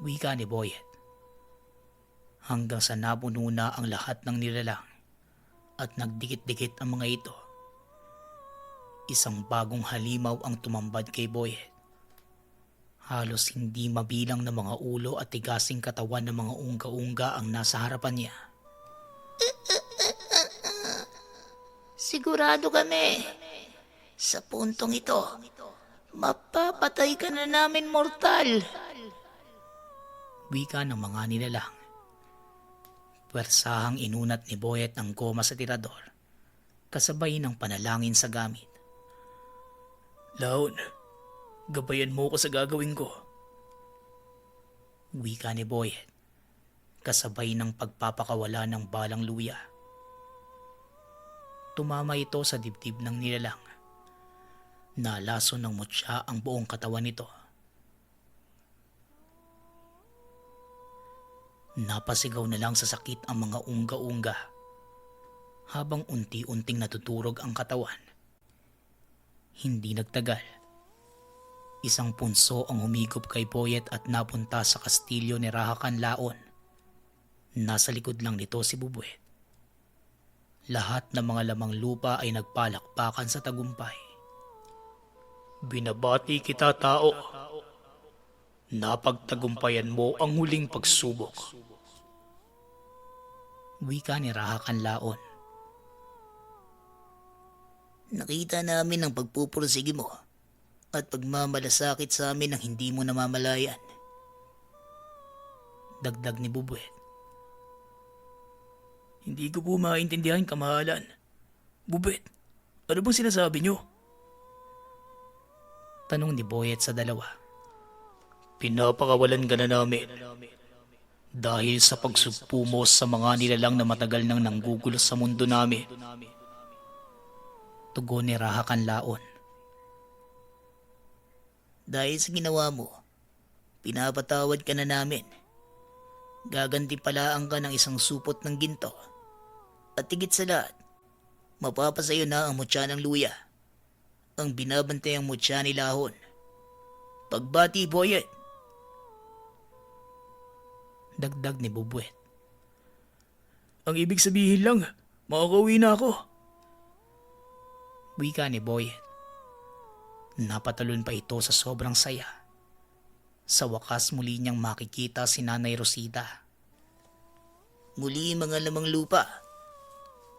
Wika ni Boyet. Hanggang sa napuno na ang lahat ng nilalang at nagdikit-dikit ang mga ito. Isang bagong halimaw ang tumambad kay Boyet. Halos hindi mabilang na mga ulo at tigasing katawan ng mga unga-unga ang nasa harapan niya. Sigurado kami. Sa puntong ito, mapapatay ka na namin, mortal. Wika ng mga nilalang. Pwersahang inunat ni Boyet ang goma sa tirador, kasabay ng panalangin sa gamit. Laon, gabayan mo ko sa gagawin ko. Wika ni Boyet, kasabay ng pagpapakawala ng balang luya. Tumama ito sa dibdib ng nilalang. Nalaso ng mutya ang buong katawan nito. Napasigaw na lang sa sakit ang mga unga-unga habang unti-unting natuturog ang katawan. Hindi nagtagal. Isang punso ang humigop kay Boyet at napunta sa kastilyo ni Rahakan Laon. Nasa likod lang nito si Bubuet. Lahat ng mga lamang lupa ay nagpalakpakan sa tagumpay. Binabati kita, tao. Napagtagumpayan mo ang huling pagsubok. Wika ni Rahakan Laon. Nakita namin ang pagpupursige mo at pagmamalasakit sa amin ng hindi mo namamalayan. Dagdag ni Bubuet. Hindi ko po maintindihan, kamahalan. Bubet, ano bang sinasabi niyo? Tanong ni Boyet sa dalawa. Pinapakawalan ka na namin. Dahil sa pagsugpo mo sa mga nilalang na matagal nang nanggugulo sa mundo namin. Tugon ni Raha Kanlaon. Dahil sa ginawa mo, pinapatawad ka na namin. Gagantipalaan ka ng isang supot ng ginto. At higit sa lahat, mapapasayo na ang mutya ng luya. Ang binabantayang mutya ni Lahon. Pagbati, Boyet. Dagdag ni Bubuet. Ang ibig sabihin lang, makakauwi na ako. Wika ni Boyet. Napatalon pa ito sa sobrang saya. Sa wakas muli niyang makikita si Nanay Rosita. Muli mga lamang lupa.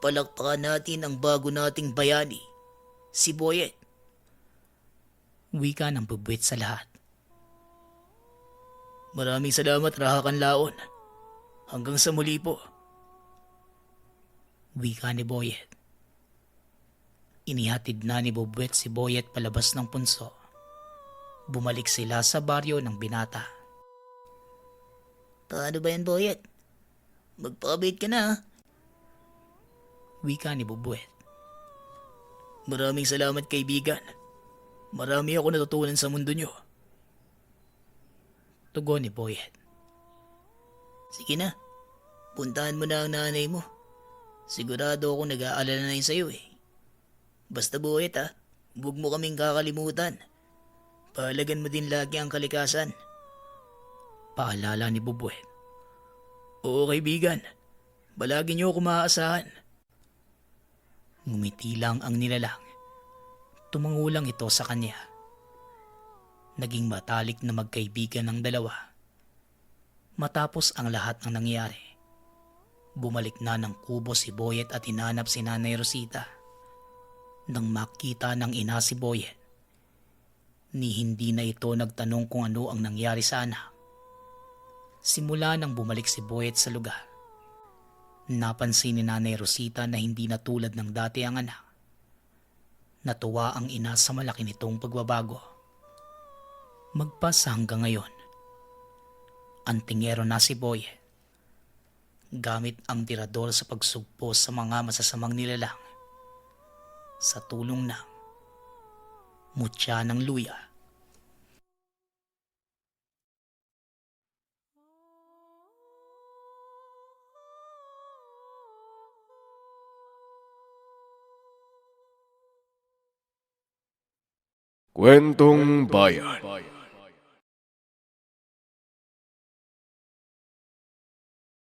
Palakpakan natin ang bago nating bayani, si Boyet. Wika ng Bubuet sa lahat. Maraming salamat, Raha Kanlaon. Hanggang sa muli po. Wika ni Boyet. Inihatid na ni Bubuet si Boyet palabas ng punso. Bumalik sila sa baryo ng Binata. Paano ba yan, Boyet? Magpakabait ka na, ha? Wika ni Bubuet. Maraming salamat, kaibigan. Marami ako natutunan sa mundo nyo. Tugon ni Boyet. Sige na, puntahan mo na ang nanay mo. Sigurado akong nag-aalala na yun sa'yo, eh. Basta, Boyet, ha, huwag mo kaming kakalimutan. Pahalagan mo din lagi ang kalikasan. Paalala ni Bubuet. Oo, kaibigan. Palagi nyo ako maaasahan. Ngumiti lang ang nilalang. Tumangulang ito sa kanya. Naging matalik na magkaibigan ng dalawa. Matapos ang lahat ng nangyari, bumalik na ng kubo si Boyet at hinanap si Nanay Rosita. Nang makita ng ina si Boyet, ni hindi na ito nagtanong kung ano ang nangyari sa anak. Simula nang bumalik si Boyet sa lugar, napansin ni Nanay Rosita na hindi na tulad ng dati ang anak. Natuwa ang ina sa malaki nitong pagbabago. Magpas hanggang ngayon, antingero na si Boyet. Gamit ang tirador sa pagsugpo sa mga masasamang nilalang. Sa tulong ng mutya ng luya. Kwentong Bayan.